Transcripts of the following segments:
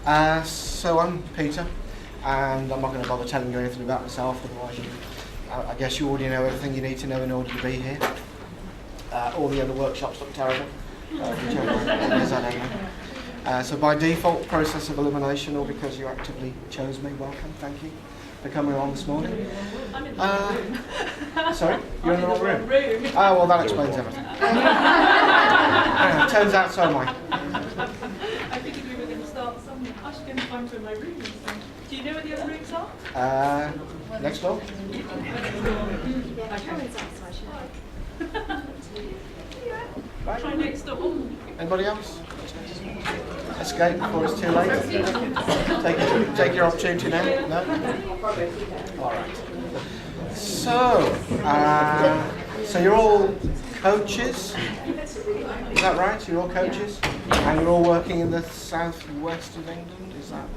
So I'm Peter, and I'm not going to bother telling you anything about myself, otherwise I guess you already know everything you need to know in order to be here. All the other workshops look terrible, whichever one it is, I don't know. So by default, process of elimination, or because you actively chose me, welcome, thank you for coming on this morning. I'm in the wrong room. Sorry? You're in the wrong room? Oh, well, that explains everything. Turns out so am I. I figured we were going to start somewhere. I should go and find where my room is. Do you know where the other rooms are? Next door. Try next door. Anybody else? Escape before it's too late. Take your opportunity now. No. All right. So you're all coaches. Is that right? You're all coaches, and you're all working in the southwest of England. Is that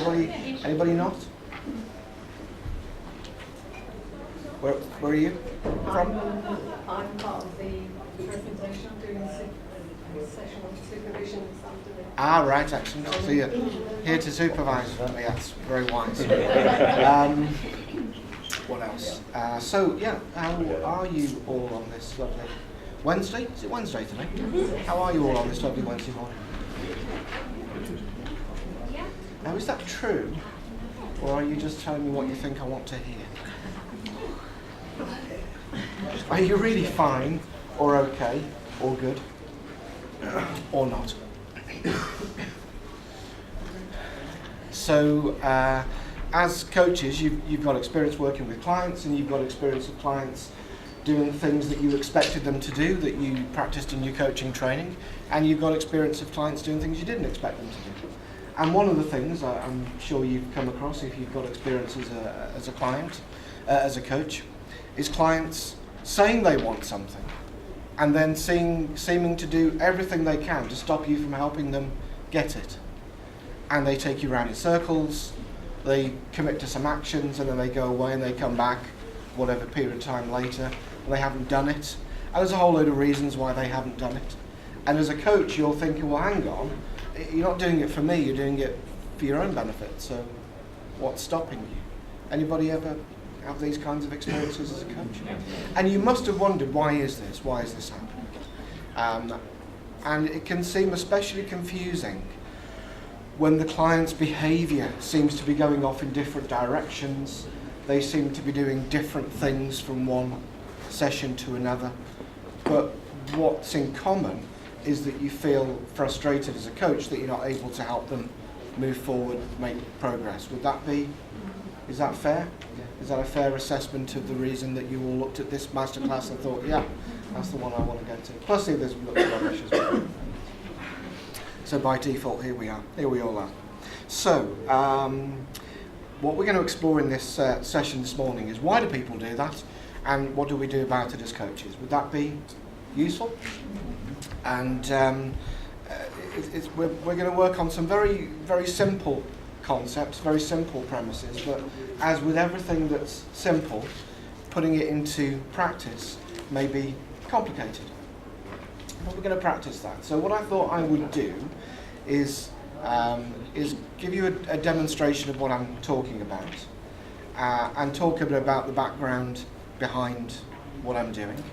right? Anybody not? Where are you from? I'm part of the presentation. I'm doing a session on supervision this afternoon. Ah, right, excellent. So you're here to supervise. That's very wise. What else? So yeah, how are you all on this lovely Wednesday? Is it Wednesday today? How are you all on this lovely Wednesday morning? Now, is that true, or are you just telling me what you think I want to hear? Are you really fine, or okay, or good, or not? So, as coaches, you've got experience working with clients, and you've got experience of clients doing things that you expected them to do, that you practiced in your coaching training, and you've got experience of clients doing things you didn't expect them to do. And one of the things I'm sure you've come across if you've got experience as a client, as a coach, is clients saying they want something and then seeming to do everything they can to stop you from helping them get it. And they take you around in circles, they commit to some actions, and then they go away and they come back whatever period of time later and they haven't done it. And there's a whole load of reasons why they haven't done it. And as a coach, you're thinking, well, hang on, you're not doing it for me, you're doing it for your own benefit, so what's stopping you? Anybody ever have these kinds of experiences as a coach? And you must have wondered, why is this happening? And it can seem especially confusing when the client's behaviour seems to be going off in different directions. They seem to be doing different things from one session to another. But what's in common is that you feel frustrated as a coach that you're not able to help them move forward, make progress. Is that fair? Is that a fair assessment of the reason that you all looked at this masterclass and thought, yeah, that's the one I want to go to? Plus the others looked rubbish as well. So by default, here we all are. So, what we're going to explore in this session this morning is, why do people do that, and what do we do about it as coaches? Would that be useful? And we're going to work on some very, very simple concepts, very simple premises, but as with everything that's simple, putting it into practice may be complicated. But we're going to practice that. So what I thought I would do is give you a demonstration of what I'm talking about, and talk a bit about the background behind what I'm doing,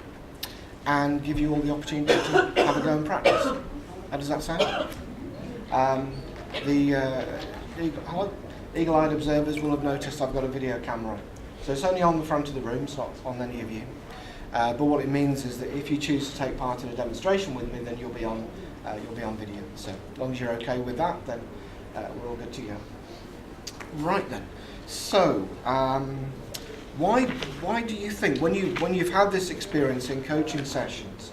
and give you all the opportunity to have a go and practice. How does that sound? Eagle-eyed observers will have noticed I've got a video camera. So it's only on the front of the room, it's not on any of you. But what it means is that if you choose to take part in a demonstration with me, then you'll be on video. So as long as you're okay with that, then we're all good to go. Right then. So why do you think, when you've had this experience in coaching sessions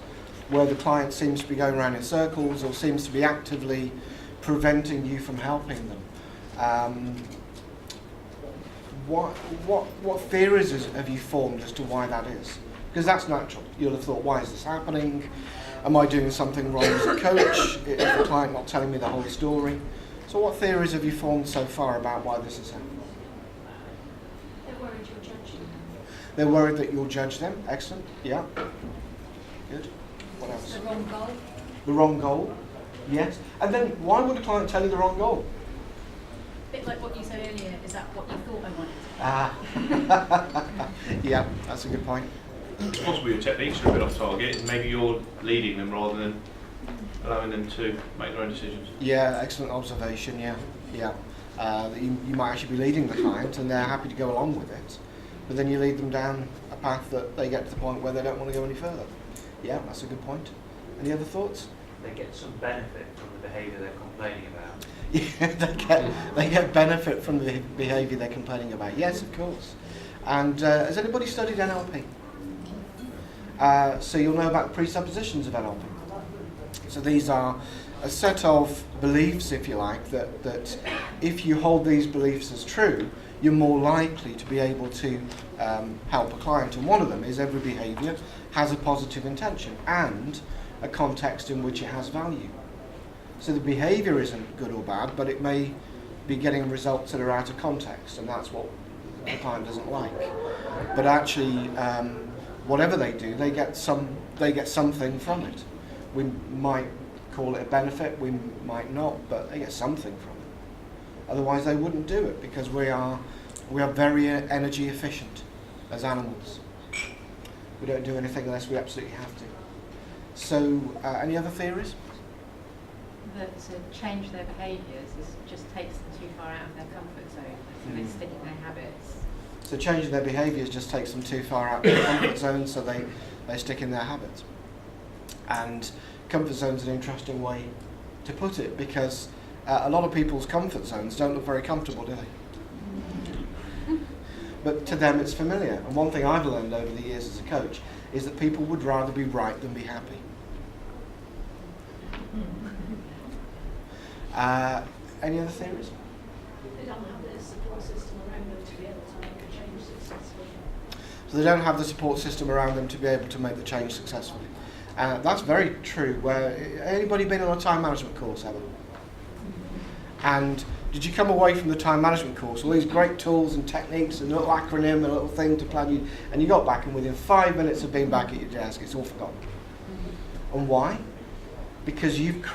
where the client seems to be going around in circles or seems to be actively preventing you from helping them, what theories have you formed as to why that is? Because that's natural. You'll have thought, why is this happening? Am I doing something wrong as a coach? Is the client not telling me the whole story? So what theories have you formed so far about why this is happening? They're worried you'll judge them. They're worried that you'll judge them. Excellent. Yeah. Good. What else? The wrong goal. The wrong goal. Yes. And then why would a client tell you the wrong goal? bit like what you said earlier, is that what you thought I wanted? Yeah, that's a good point. Possibly your techniques are a bit off target, and maybe you're leading them rather than allowing them to make their own decisions. Yeah, excellent observation. Yeah, yeah. That you might actually be leading the client, and they're happy to go along with it, but then you lead them down a path that they get to the point where they don't want to go any further. Yeah, that's a good point. Any other thoughts? They get some benefit from the behaviour they're complaining about. Yeah, they get benefit from the behaviour they're complaining about. Yes, of course. And has anybody studied NLP? So you'll know about the presuppositions of NLP. So these are a set of beliefs, if you like, that if you hold these beliefs as true, you're more likely to be able to help a client. And one of them is every behaviour has a positive intention and a context in which it has value. So the behaviour isn't good or bad, but it may be getting results that are out of context, and that's what the client doesn't like. But actually, whatever they do, they get something from it. We might call it a benefit, we might not, but they get something from it. Otherwise, they wouldn't do it, because we are very energy efficient as animals. We don't do anything unless we absolutely have to. So, any other theories? That to change their behaviours just takes them too far out of their comfort zone, so they stick in their habits. So changing their behaviours just takes them too far out of their comfort zone, so they stick in their habits. And comfort zone's an interesting way to put it, because a lot of people's comfort zones don't look very comfortable, do they? But to them it's familiar. And one thing I've learned over the years as a coach is that people would rather be right than be happy. Any other theories? They don't have the support system around them to be able to make a change successfully. So they don't have the support system around them to be able to make the change successfully. That's very true. Anybody been on a time management course ever? And did you come away from the time management course, all these great tools and techniques and a little acronym and a little thing to plan you, and you got back and within 5 minutes of being back at your desk, it's all forgotten. And why? Because you've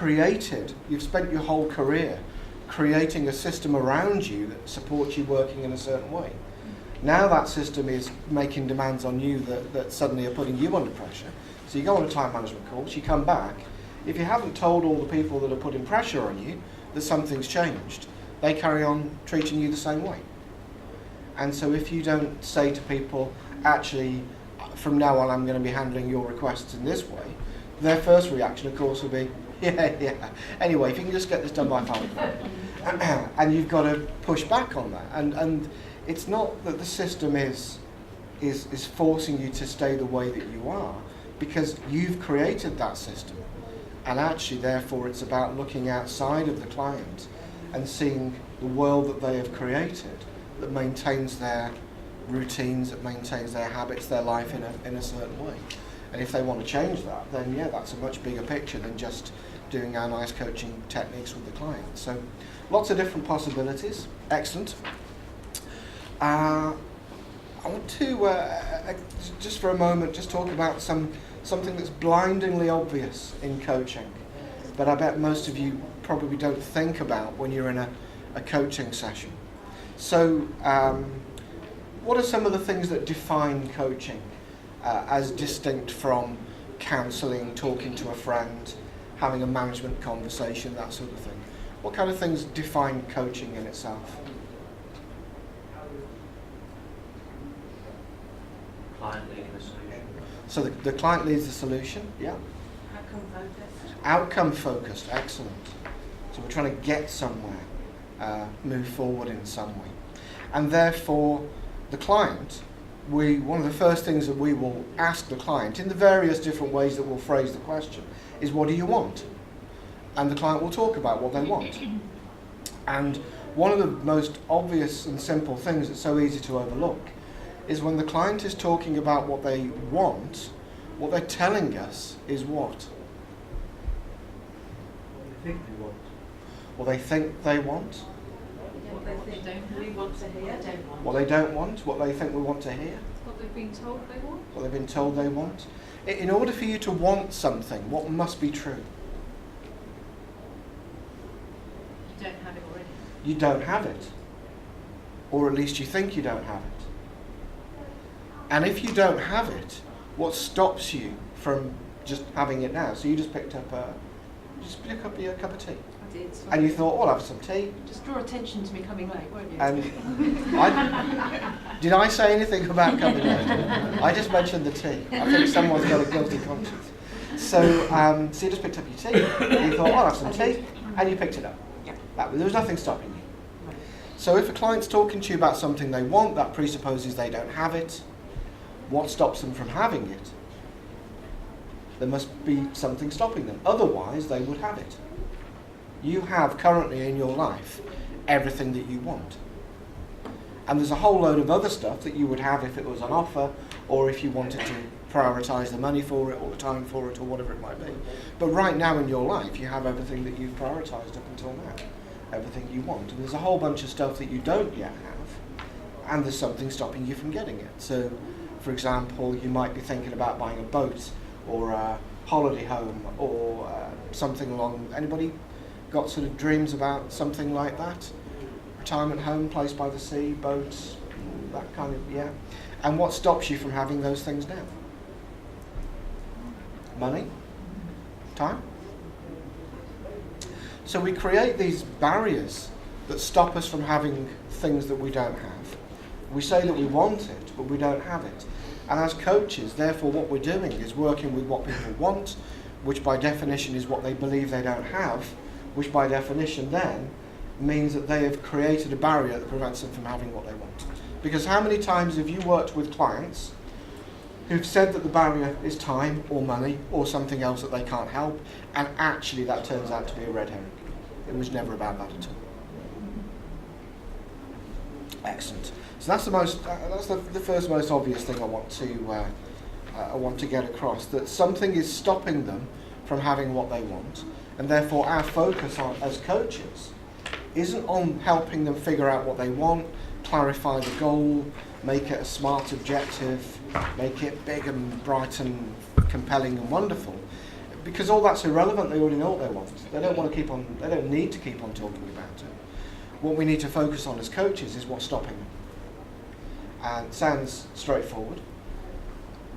spent your whole career creating a system around you that supports you working in a certain way. Now that system is making demands on you that suddenly are putting you under pressure. So you go on a time management course, you come back. If you haven't told all the people that are putting pressure on you that something's changed, they carry on treating you the same way. And so if you don't say to people, actually, from now on I'm going to be handling your requests in this way, their first reaction, of course, will be, yeah. Anyway, if you can just get this done by 5 o'clock. And you've got to push back on that. And it's not that the system is forcing you to stay the way that you are, because you've created that system. And actually, therefore, it's about looking outside of the client and seeing the world that they have created that maintains their routines, that maintains their habits, their life in a certain way. And if they want to change that, then yeah, that's a much bigger picture than just doing our nice coaching techniques with the client. So lots of different possibilities. Excellent. I want to, just for a moment, just talk about something that's blindingly obvious in coaching, but I bet most of you probably don't think about when you're in a coaching session. So what are some of the things that define coaching as distinct from counselling, talking to a friend, having a management conversation, that sort of thing? What kind of things define coaching in itself? Client leading the solution. So the client leads the solution, yeah. Outcome focused. Outcome focused, excellent. So we're trying to get somewhere, move forward in some way. And therefore, the client, one of the first things that we will ask the client, in the various different ways that we'll phrase the question, is what do you want? And the client will talk about what they want. And one of the most obvious and simple things that's so easy to overlook is when the client is talking about what they want, what they're telling us is what? They think they want. What they think they want, What they think we want to hear. what they don't want, what they think we want to hear, What they've been told they want. what they've been told they want. In order for you to want something, what must be true? You don't have it already. you don't have it. Or at least you think you don't have it. And if you don't have it, what stops you from just having it now? So you just pick up your cup of tea. I did. So And you thought, oh, I'll have some tea. just draw attention to me coming late, won't you? And did I say anything about coming late? I just mentioned the tea. I think someone's got a guilty conscience. So you just picked up your tea. You thought, oh, I'll have some tea. And you picked it up. Yeah. There was nothing stopping you. So if a client's talking to you about something they want, that presupposes they don't have it. What stops them from having it? There must be something stopping them. Otherwise, they would have it. You have currently in your life everything that you want. And there's a whole load of other stuff that you would have if it was on offer, or if you wanted to prioritise the money for it, or the time for it, or whatever it might be. But right now in your life, you have everything that you've prioritised up until now. Everything you want. And there's a whole bunch of stuff that you don't yet have, and there's something stopping you from getting it. So, for example, you might be thinking about buying a boat, or a holiday home, or something along. Anybody got sort of dreams about something like that? Retirement home, place by the sea, boats, that kind of, yeah. And what stops you from having those things now? Money? Time? So we create these barriers that stop us from having things that we don't have. We say that we want it, but we don't have it. And as coaches, therefore, what we're doing is working with what people want, which by definition is what they believe they don't have, which by definition then means that they have created a barrier that prevents them from having what they want. Because how many times have you worked with clients who've said that the barrier is time or money or something else that they can't help, and actually that turns out to be a red herring? It was never about that at all. Excellent. So that's the first most obvious thing I want to get across, that something is stopping them from having what they want, and therefore our focus on as coaches isn't on helping them figure out what they want, clarify the goal, make it a smart objective, make it big and bright and compelling and wonderful, because all that's irrelevant. They already know what they want. They don't need to keep on talking about it. What we need to focus on as coaches is what's stopping them. And it sounds straightforward.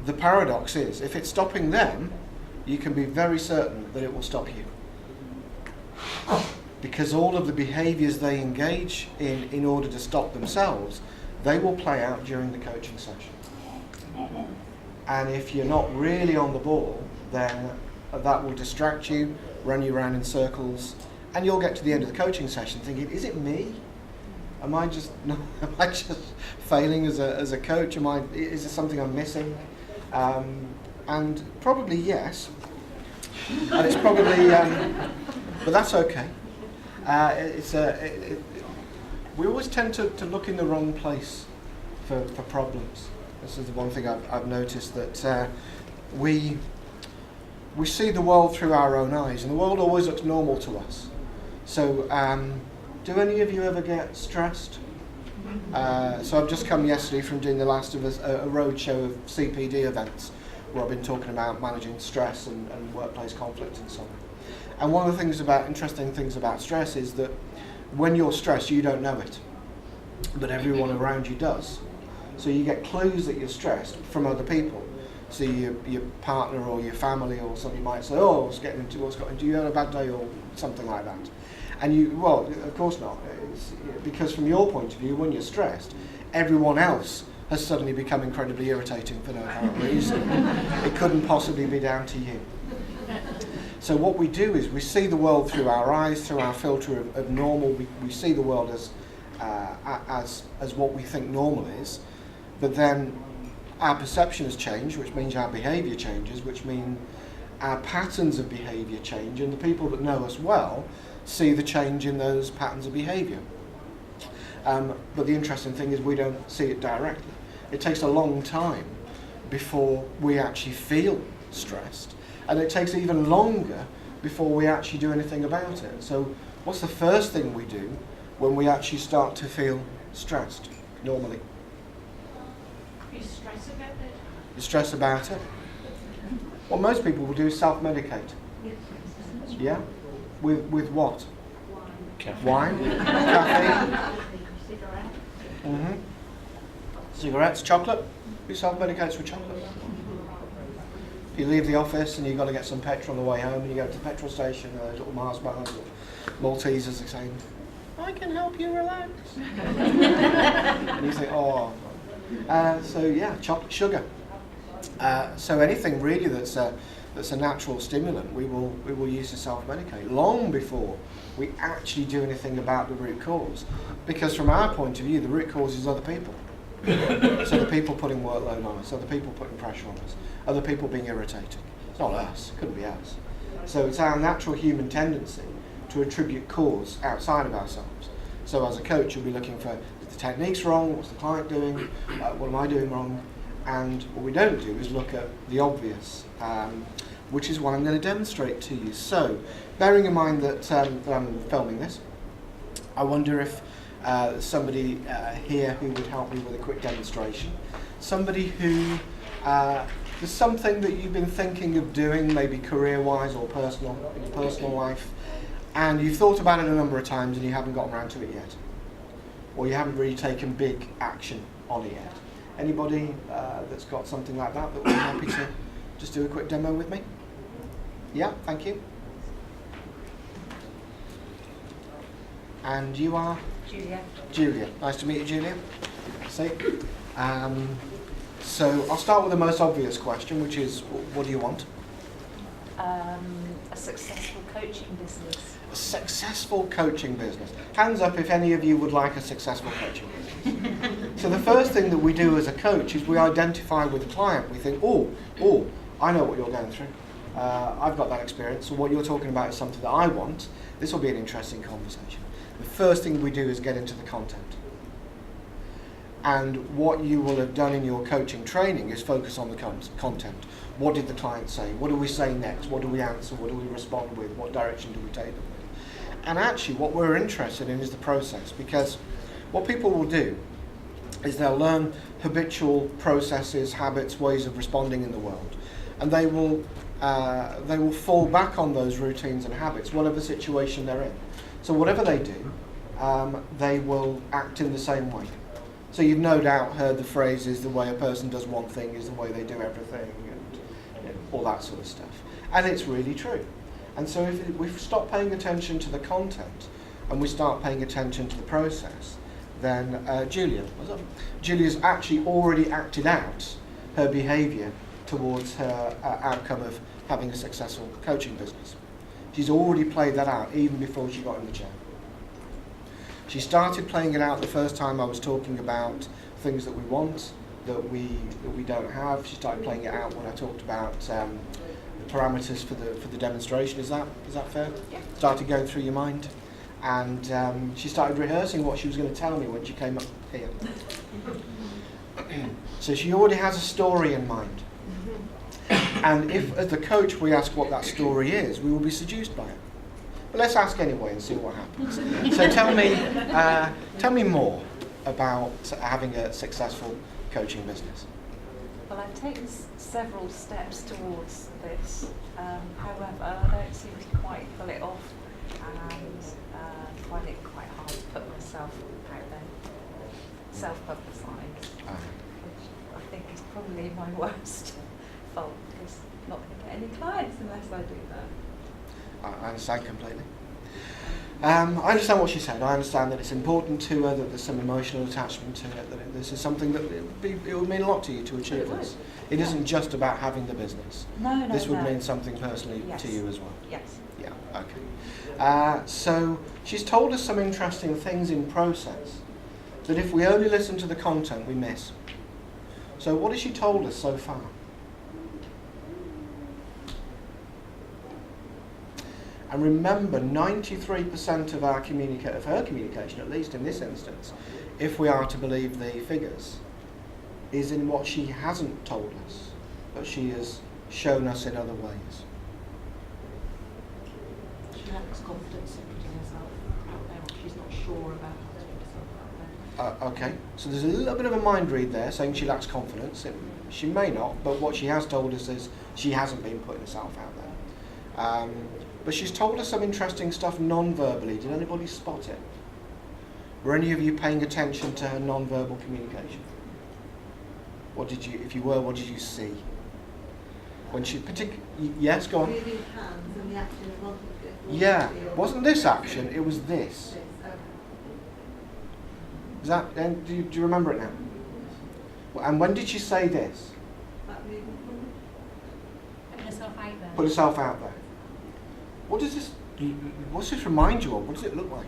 The paradox is, if it's stopping them, you can be very certain that it will stop you. Because all of the behaviours they engage in order to stop themselves, they will play out during the coaching session. And if you're not really on the ball, then that will distract you, run you around in circles, and you'll get to the end of the coaching session thinking, is it me? Am I just failing as a coach? Is there something I'm missing? And probably yes. And it's probably, but that's okay. We always tend to look in the wrong place for problems. This is the one thing I've noticed, that we see the world through our own eyes, and the world always looks normal to us. So, do any of you ever get stressed? So I've just come yesterday from doing the last of a roadshow of CPD events, where I've been talking about managing stress and workplace conflict and so on. And one of the interesting things about stress is that when you're stressed, you don't know it, but everyone around you does. So you get clues that you're stressed from other people. So your partner or your family or somebody might say, oh, what's got into you, had a bad day or something like that. And well, of course not. Because from your point of view, when you're stressed, everyone else has suddenly become incredibly irritating for no apparent reason. It couldn't possibly be down to you. So what we do is we see the world through our eyes, through our filter of normal. We see the world as what we think normal is, but then our perception has changed, which means our behaviour changes, which means our patterns of behaviour change, and the people that know us well see the change in those patterns of behaviour. But the interesting thing is we don't see it directly. It takes a long time before we actually feel stressed, and it takes even longer before we actually do anything about it. So what's the first thing we do when we actually start to feel stressed normally? You stress about it? You stress about it. What most people will do is self-medicate. Yeah? With what? Caffeine. Wine, caffeine, cigarettes, chocolate. Who self-medicates with chocolate? If you leave the office and you've got to get some petrol on the way home, and you go to the petrol station, little Mars bars or Maltesers are saying, "I can help you relax." And you think, "Oh." So yeah, chocolate, sugar. So anything really that's a natural stimulant, we will use to self-medicate long before we actually do anything about the root cause. Because from our point of view, the root cause is other people. So the people putting workload on us, other people putting pressure on us, other people being irritating. It's not us, it couldn't be us. So it's our natural human tendency to attribute cause outside of ourselves. So as a coach, you'll be looking for, is the technique's wrong, what's the client doing, what am I doing wrong? And what we don't do is look at the obvious, which is what I'm going to demonstrate to you. So, bearing in mind that I'm filming this, I wonder if somebody here who would help me with a quick demonstration. Somebody who, there's something that you've been thinking of doing, maybe career-wise or personal, in your personal life, and you've thought about it a number of times and you haven't gotten around to it yet. Or you haven't really taken big action on it yet. Anybody that's got something like that would be happy to just do a quick demo with me? Yeah, thank you. And you are? Julia. Julia. Nice to meet you, Julia. See? So I'll start with the most obvious question, which is, what do you want? A successful coaching business. A successful coaching business. Hands up if any of you would like a successful coaching business. So the first thing that we do as a coach is we identify with the client. We think, oh, I know what you're going through. I've got that experience. So what you're talking about is something that I want. This will be an interesting conversation. The first thing we do is get into the content. And what you will have done in your coaching training is focus on the content. What did the client say? What do we say next? What do we answer? What do we respond with? What direction do we take them with? And actually what we're interested in is the process, because what people will do is they'll learn habitual processes, habits, ways of responding in the world, and they will fall back on those routines and habits, whatever situation they're in. So whatever they do, they will act in the same way. So you've no doubt heard the phrases, the way a person does one thing is the way they do everything, and all that sort of stuff. And it's really true. And so if we stop paying attention to the content and we start paying attention to the process, then Julia's actually already acted out her behaviour towards her outcome of having a successful coaching business. She's already played that out even before she got in the chair. She started playing it out the first time I was talking about things that we want, that we don't have. She started playing it out when I talked about the parameters for the demonstration. Is that fair? Yeah. Started going through your mind, and she started rehearsing what she was going to tell me when she came up here. So she already has a story in mind. And if, as the coach, we ask what that story is, we will be seduced by it. But let's ask anyway and see what happens. So tell me more about having a successful coaching business. Well, I've taken several steps towards this. However, I don't seem to quite pull it off, and find it quite hard to put myself out there, self-publicise, which I think is probably my worst fault, because I'm not going to get any clients unless I do that. I understand completely. I understand what she said. I understand that it's important to her, that there's some emotional attachment to it, that this is something that it would mean a lot to you to achieve this. It isn't just about having the business. No, this would mean something personally Yes. to you as well. Yes. Yeah, okay. So she's told us some interesting things in process that if we only listen to the content, we miss. So what has she told us so far? And remember, 93% of her communication, at least in this instance, if we are to believe the figures, is in what she hasn't told us, but she has shown us in other ways. She lacks confidence in putting herself out there, or she's not sure about how to put herself out there. Okay, so there's a little bit of a mind read there, saying she lacks confidence. She may not, but what she has told us is she hasn't been putting herself out there. But she's told us some interesting stuff non-verbally. Did anybody spot it? Were any of you paying attention to her non-verbal communication? What did you, if you were, what did you see? When she yes, go on. Moving hands and the action of wanting to get Yeah, wasn't this action, it was this. Is that, and do you remember it now? Well, and when did she say this? Putting herself out there. Put herself out there. What's this remind you of? What does it look like?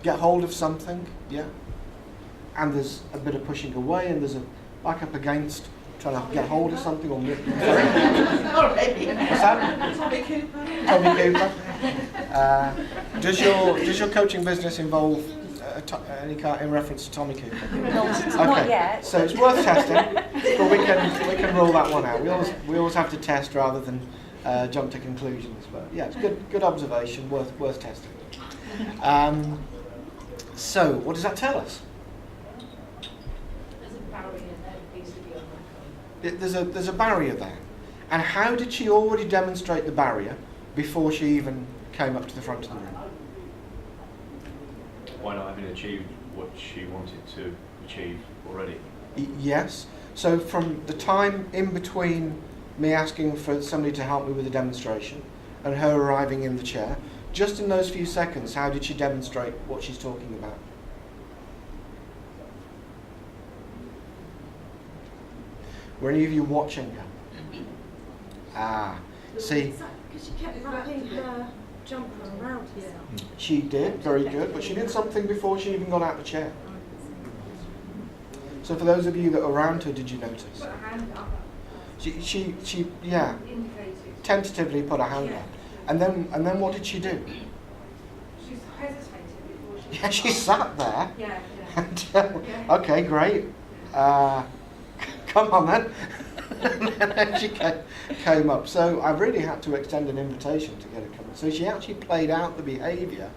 Get hold of something, yeah. And there's a bit of pushing away, and there's a back up against trying to get hold of something or sorry. What's that? Tommy Cooper. Tommy Cooper. Does your coaching business involve any kind in reference to Tommy Cooper? Not yet. So it's worth testing, but we can rule that one out. We always have to test rather than jump to conclusions. But yeah, it's good observation, worth testing. So what does that tell us? There's a barrier there that needs to be overcome. There's a barrier there. And how did she already demonstrate the barrier before she even came up to the front of the room? Why not having achieved what she wanted to achieve already? Yes. So from the time in between me asking for somebody to help me with the demonstration and her arriving in the chair, just in those few seconds, how did she demonstrate what she's talking about? Were any of you watching her? See, Because she kept wrapping her jumper around herself. she did, very good, but she did something before she even got out of the chair. So for those of you that were around her, did you notice? Put her hand up. She tentatively put her hand up. And then what did she do? She's hesitated before she... Yeah, she sat there. Yeah. And, okay, great. Come on then. And then she came up. So I really had to extend an invitation to get her come. So she actually played out the behaviour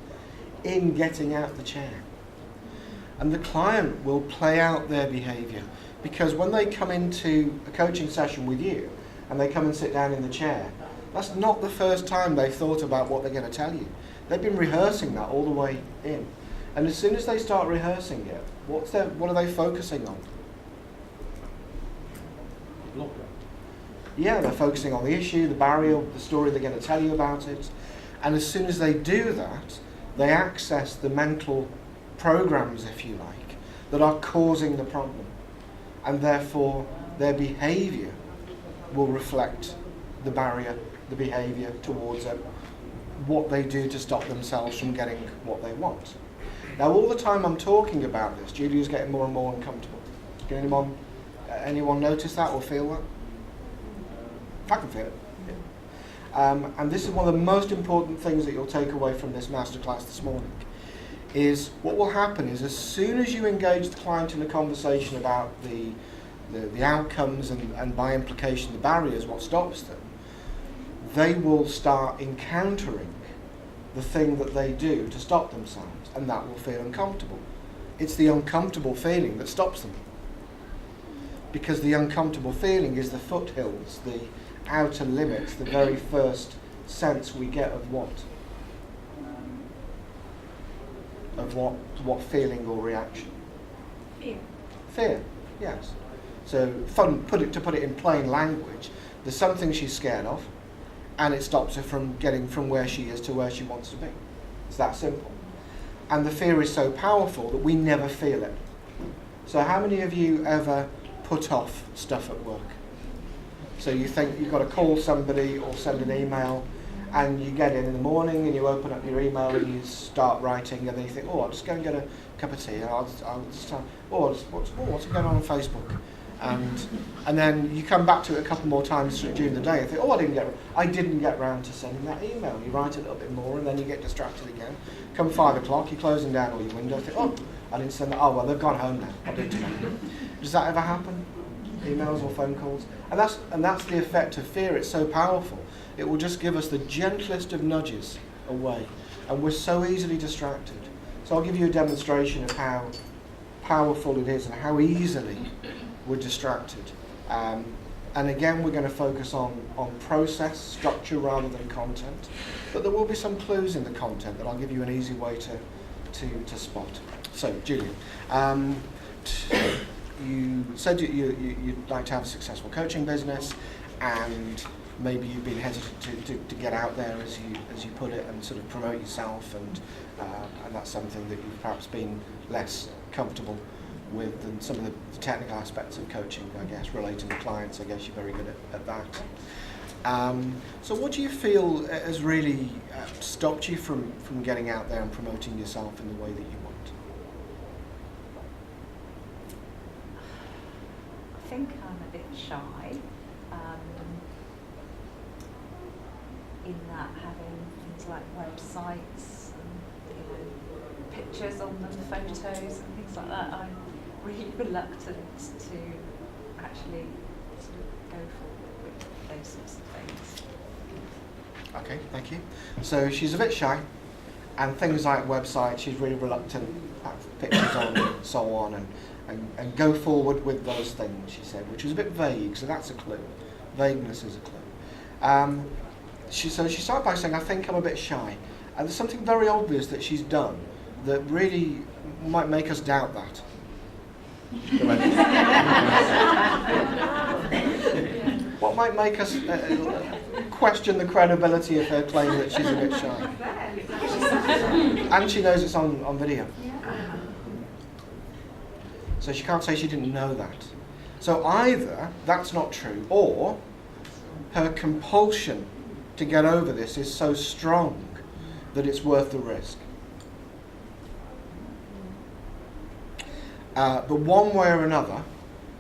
in getting out the chair. And the client will play out their behaviour because when they come into a coaching session with you and they come and sit down in the chair, that's not the first time they've thought about what they're going to tell you. They've been rehearsing that all the way in. And as soon as they start rehearsing it, what are they focusing on? Yeah, they're focusing on the issue, the barrier, the story they're going to tell you about it. And as soon as they do that, they access the mental programs, if you like, that are causing the problem. And therefore, their behaviour will reflect the barrier, the behaviour towards it, what they do to stop themselves from getting what they want. Now, all the time I'm talking about this, Julia's getting more and more uncomfortable. Can anyone notice that or feel that? I can feel it. Yeah. And this is one of the most important things that you'll take away from this masterclass this morning, is what will happen is as soon as you engage the client in a conversation about the outcomes and by implication the barriers, what stops them, they will start encountering the thing that they do to stop themselves, and that will feel uncomfortable. It's the uncomfortable feeling that stops them. Because the uncomfortable feeling is the foothills, the outer limits, the very first sense we get of what? Of what feeling or reaction? Fear. Fear, yes. So to put it in plain language, there's something she's scared of, and it stops her from getting from where she is to where she wants to be. It's that simple. And the fear is so powerful that we never feel it. So how many of you ever put off stuff at work? So you think you've got to call somebody or send an email, and you get in the morning and you open up your email and you start writing, and then you think, oh, I'll just go and get a cup of tea, and I'll just what's going on Facebook? And then you come back to it a couple more times during the day and think, oh, I didn't get round to sending that email. You write a little bit more and then you get distracted again. Come 5 o'clock, you're closing down all your windows, think, oh, I didn't send that. Oh, well, they've gone home now. I'll do it tomorrow. Does that ever happen? Emails or phone calls? And that's the effect of fear. It's so powerful. It will just give us the gentlest of nudges away. And we're so easily distracted. So I'll give you a demonstration of how powerful it is and how easily we're distracted. And again, we're going to focus on process, structure rather than content. But there will be some clues in the content that I'll give you an easy way to spot. So, Julia, you said you'd like to have a successful coaching business, and maybe you've been hesitant to get out there, as you put it, and sort of promote yourself, and that's something that you've perhaps been less comfortable with than some of the technical aspects of coaching, I guess, relating to clients. I guess you're very good at that. So what do you feel has really stopped you from getting out there and promoting yourself in the way that you want? I think I'm a bit shy in that having things like websites and pictures on them, photos and things like that, I'm really reluctant to actually sort of go forward with those sorts of things. Okay, thank you. So she's a bit shy, and things like websites, she's really reluctant to have pictures on and so on, and go forward with those things, she said, which was a bit vague, so that's a clue. Vagueness is a clue. She started by saying, I think I'm a bit shy. And there's something very obvious that she's done that really might make us doubt that. What might make us question the credibility of her claim that she's a bit shy? And she knows it's on video. So she can't say she didn't know that. So either that's not true, or her compulsion to get over this is so strong that it's worth the risk. But one way or another,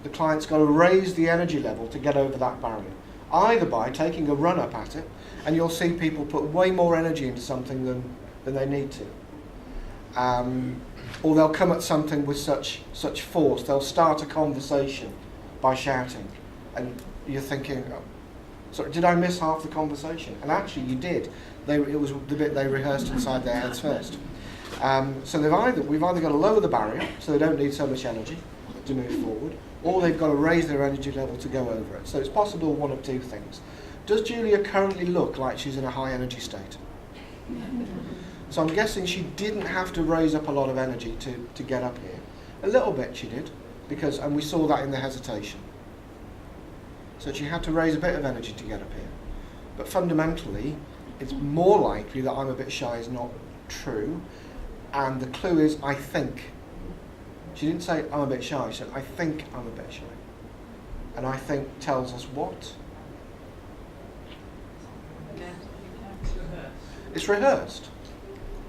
the client's got to raise the energy level to get over that barrier. Either by taking a run up at it, and you'll see people put way more energy into something than they need to. Or they'll come at something with such force. They'll start a conversation by shouting, and you're thinking, oh, sorry, did I miss half the conversation? And actually you did. It was the bit they rehearsed inside their heads first. So we've either got to lower the barrier so they don't need so much energy to move forward, or they've got to raise their energy level to go over it. So it's possible one of two things. Does Julia currently look like she's in a high energy state? So I'm guessing she didn't have to raise up a lot of energy to get up here. A little bit she did, and we saw that in the hesitation. So she had to raise a bit of energy to get up here. But fundamentally, it's more likely that I'm a bit shy is not true. And the clue is, I think. She didn't say, I'm a bit shy. She said, I think I'm a bit shy. And I think tells us what? It's rehearsed.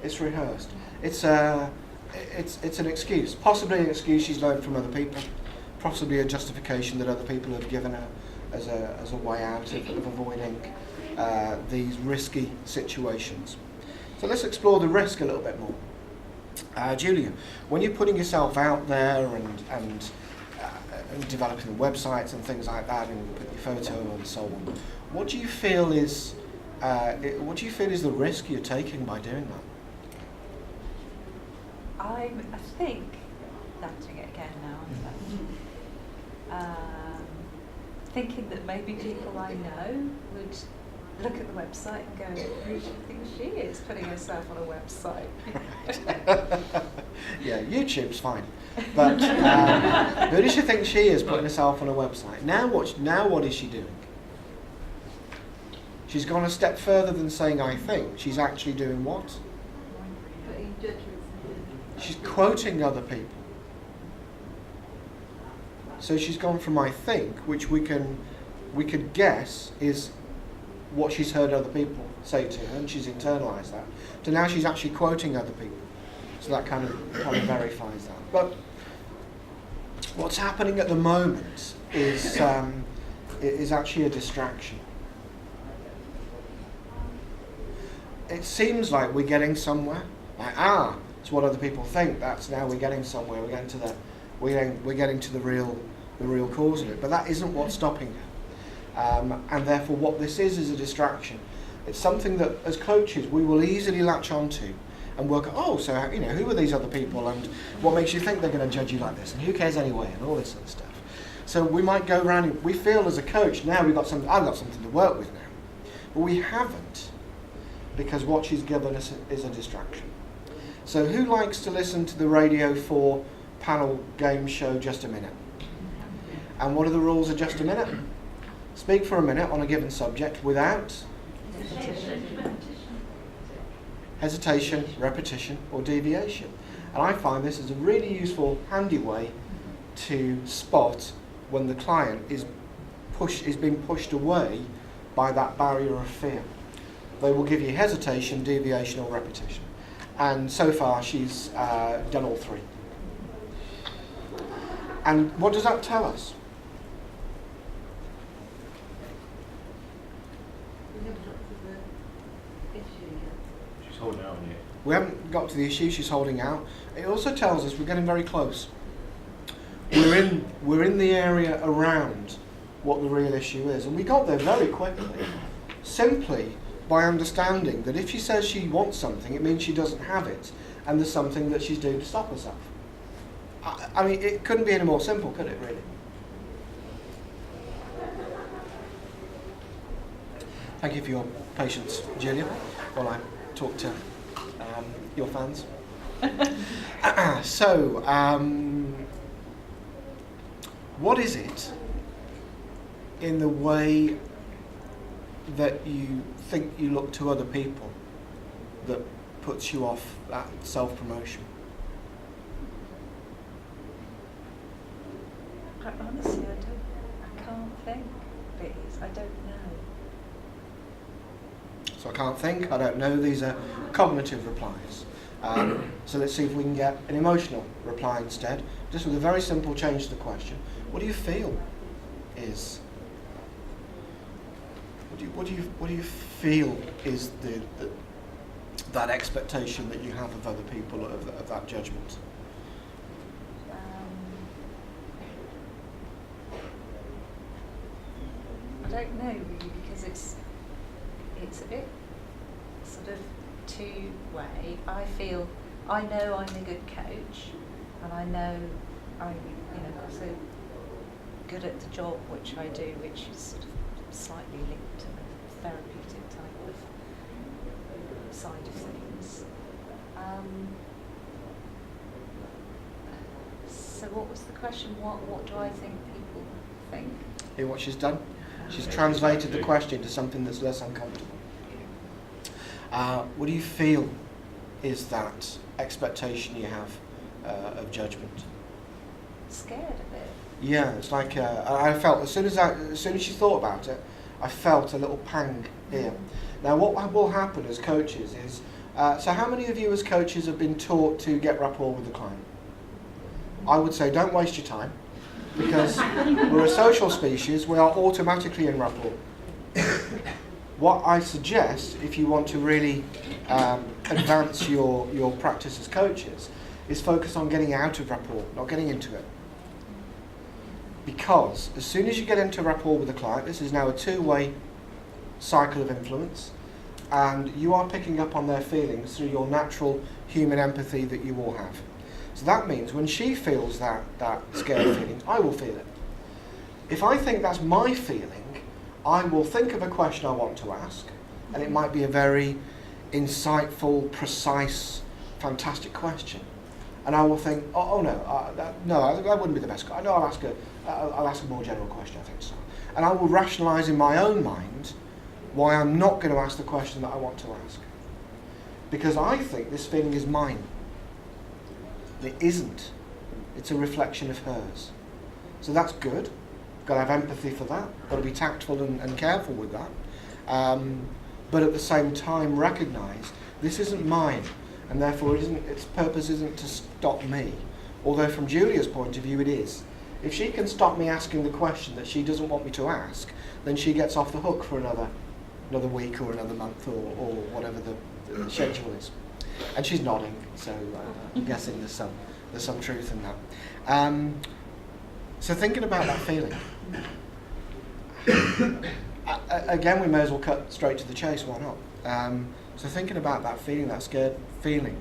It's rehearsed. It's an excuse. Possibly an excuse she's learned from other people. Possibly a justification that other people have given her as a way out of avoiding these risky situations. So let's explore the risk a little bit more. Julia, when you're putting yourself out there and developing websites and things like that, and putting your photo and so on, what do you feel is the risk you're taking by doing that? I think, doubting it again now, thinking that maybe people I know would look at the website and go, who do you think she is putting herself on a website? Yeah, YouTube's fine. But who does she think she is putting herself on a website? Now what is she doing? She's gone a step further than saying I think. She's actually doing what? She's quoting other people. So she's gone from I think, which we could guess is what she's heard other people say to her, and she's internalised that, to now she's actually quoting other people. So that kind of verifies that. But what's happening at the moment is actually a distraction. It seems like we're getting somewhere. Like, it's what other people think. That's now we're getting somewhere. We're getting to the real cause of it. But that isn't what's stopping her. And therefore, what this is a distraction. It's something that, as coaches, we will easily latch onto and work. So who are these other people, and what makes you think they're going to judge you like this, and who cares anyway, and all this sort of stuff. So we might go around and we feel as a coach, now I've got something to work with now. But we haven't, because what she's given us is a distraction. So who likes to listen to the Radio 4 panel game show Just a Minute? And what are the rules of Just a Minute? Speak for a minute on a given subject without hesitation, repetition, or deviation. And I find this is a really useful, handy way to spot when the client is being pushed away by that barrier of fear. They will give you hesitation, deviation, or repetition. And so far, she's done all three. And what does that tell us? She's holding out on you. We haven't got to the issue she's holding out. It also tells us we're getting very close. We're in the area around what the real issue is. And we got there very quickly, simply by understanding that if she says she wants something, it means she doesn't have it, and there's something that she's doing to stop herself. I mean, it couldn't be any more simple, could it, really? Thank you for your patience, Julia, while I talk to your fans. So, what is it in the way that you think you look to other people that puts you off that self-promotion? Honestly, I can't think, please. I don't know. So I can't think, I don't know, these are cognitive replies. So let's see if we can get an emotional reply instead, just with a very simple change to the question. What do you feel is? What do you feel is that expectation that you have of other people, of that judgment? I don't know really, because it's a bit sort of two-way. I know I'm a good coach, and I know I'm also good at the job which I do, which is sort of slightly linked to the therapeutic type of side of things. So what was the question? What do I think people think? Hear what she's done? She's translated the question to something that's less uncomfortable. What do you feel is that expectation you have of judgment? Scared of it. Yeah, it's like I felt as soon as she thought about it, I felt a little pang here. Now, what will happen as coaches is, so how many of you as coaches have been taught to get rapport with the client? I would say don't waste your time, because we're a social species, we are automatically in rapport. What I suggest, if you want to really advance your practice as coaches, is focus on getting out of rapport, not getting into it. Because as soon as you get into rapport with the client, this is now a two-way cycle of influence, and you are picking up on their feelings through your natural human empathy that you all have. So that means when she feels that scared feeling, I will feel it. If I think that's my feeling, I will think of a question I want to ask, and it might be a very insightful, precise, fantastic question. And I will think, that wouldn't be the best. No, I'll ask a more general question, I think so. And I will rationalise in my own mind why I'm not going to ask the question that I want to ask. Because I think this feeling is mine. It isn't. It's a reflection of hers. So that's good. Got to have empathy for that. Got to be tactful and careful with that. But at the same time, recognise this isn't mine, and therefore its purpose isn't to stop me. Although from Julia's point of view, it is. If she can stop me asking the question that she doesn't want me to ask, then she gets off the hook for another week or another month or whatever the schedule is. And she's nodding, so I'm guessing there's some truth in that. So thinking about that feeling, again, we may as well cut straight to the chase. Why not? So thinking about that feeling, that scared feeling,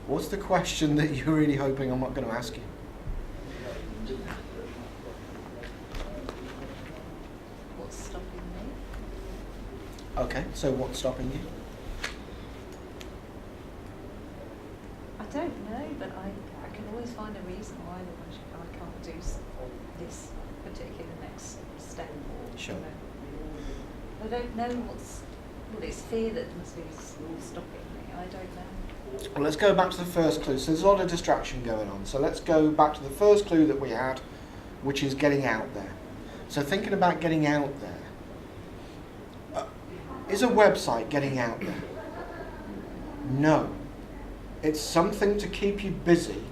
what's the question that you're really hoping I'm not going to ask you? Okay, so what's stopping you? I don't know, but I can always find a reason why I can't do this particular next step. Or, Sure. I don't know well, it's fear that must be stopping me. I don't know. Well, let's go back to the first clue. So there's a lot of distraction going on. So let's go back to the first clue that we had, which is getting out there. So thinking about getting out there. Is a website getting out there? No. It's something to keep you busy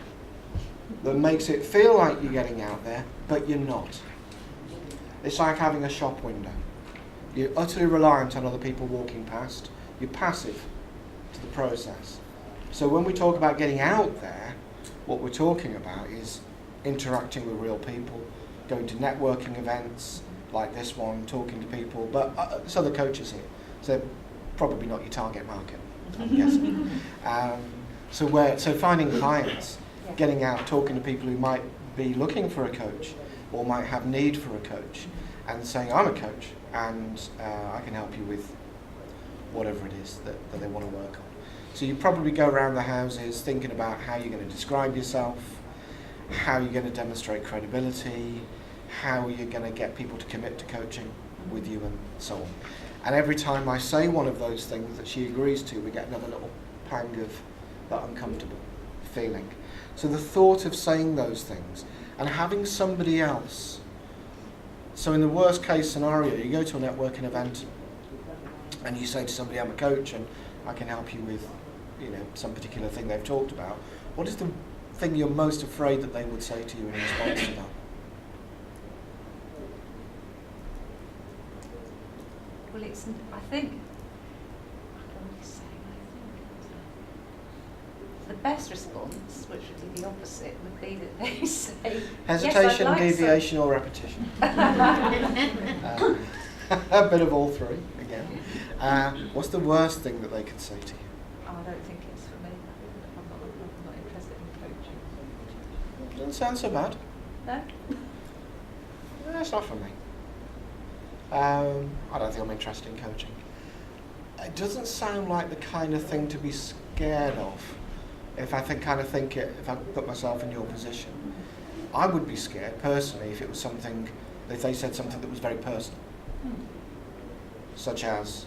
that makes it feel like you're getting out there, but you're not. It's like having a shop window. You're utterly reliant on other people walking past. You're passive to the process. So when we talk about getting out there, what we're talking about is interacting with real people, going to networking events like this one, talking to people, but there's other coaches here, so probably not your target market, I'm guessing. So finding clients, getting out, talking to people who might be looking for a coach or might have need for a coach, and saying, I'm a coach and I can help you with whatever it is that they want to work on. So you probably go around the houses thinking about how you're going to describe yourself, how you're going to demonstrate credibility, how you're going to get people to commit to coaching with you, and so on. And every time I say one of those things that she agrees to, we get another little pang of that uncomfortable feeling. So the thought of saying those things and having somebody else. So in the worst case scenario, you go to a networking event and you say to somebody, I'm a coach and I can help you with, some particular thing they've talked about. What is the thing you're most afraid that they would say to you in response to that? Well, I think the best response, which would be the opposite, would be that they say hesitation, yes, I'd like deviation, or repetition. A bit of all three again. What's the worst thing that they could say to you? I don't think it's for me. I'm not interested in coaching. Doesn't sound so bad. No? It's not for me. I don't think I'm interested in coaching. It doesn't sound like the kind of thing to be scared of. If I put myself in your position, I would be scared personally if it was something, if they said something that was very personal, such as.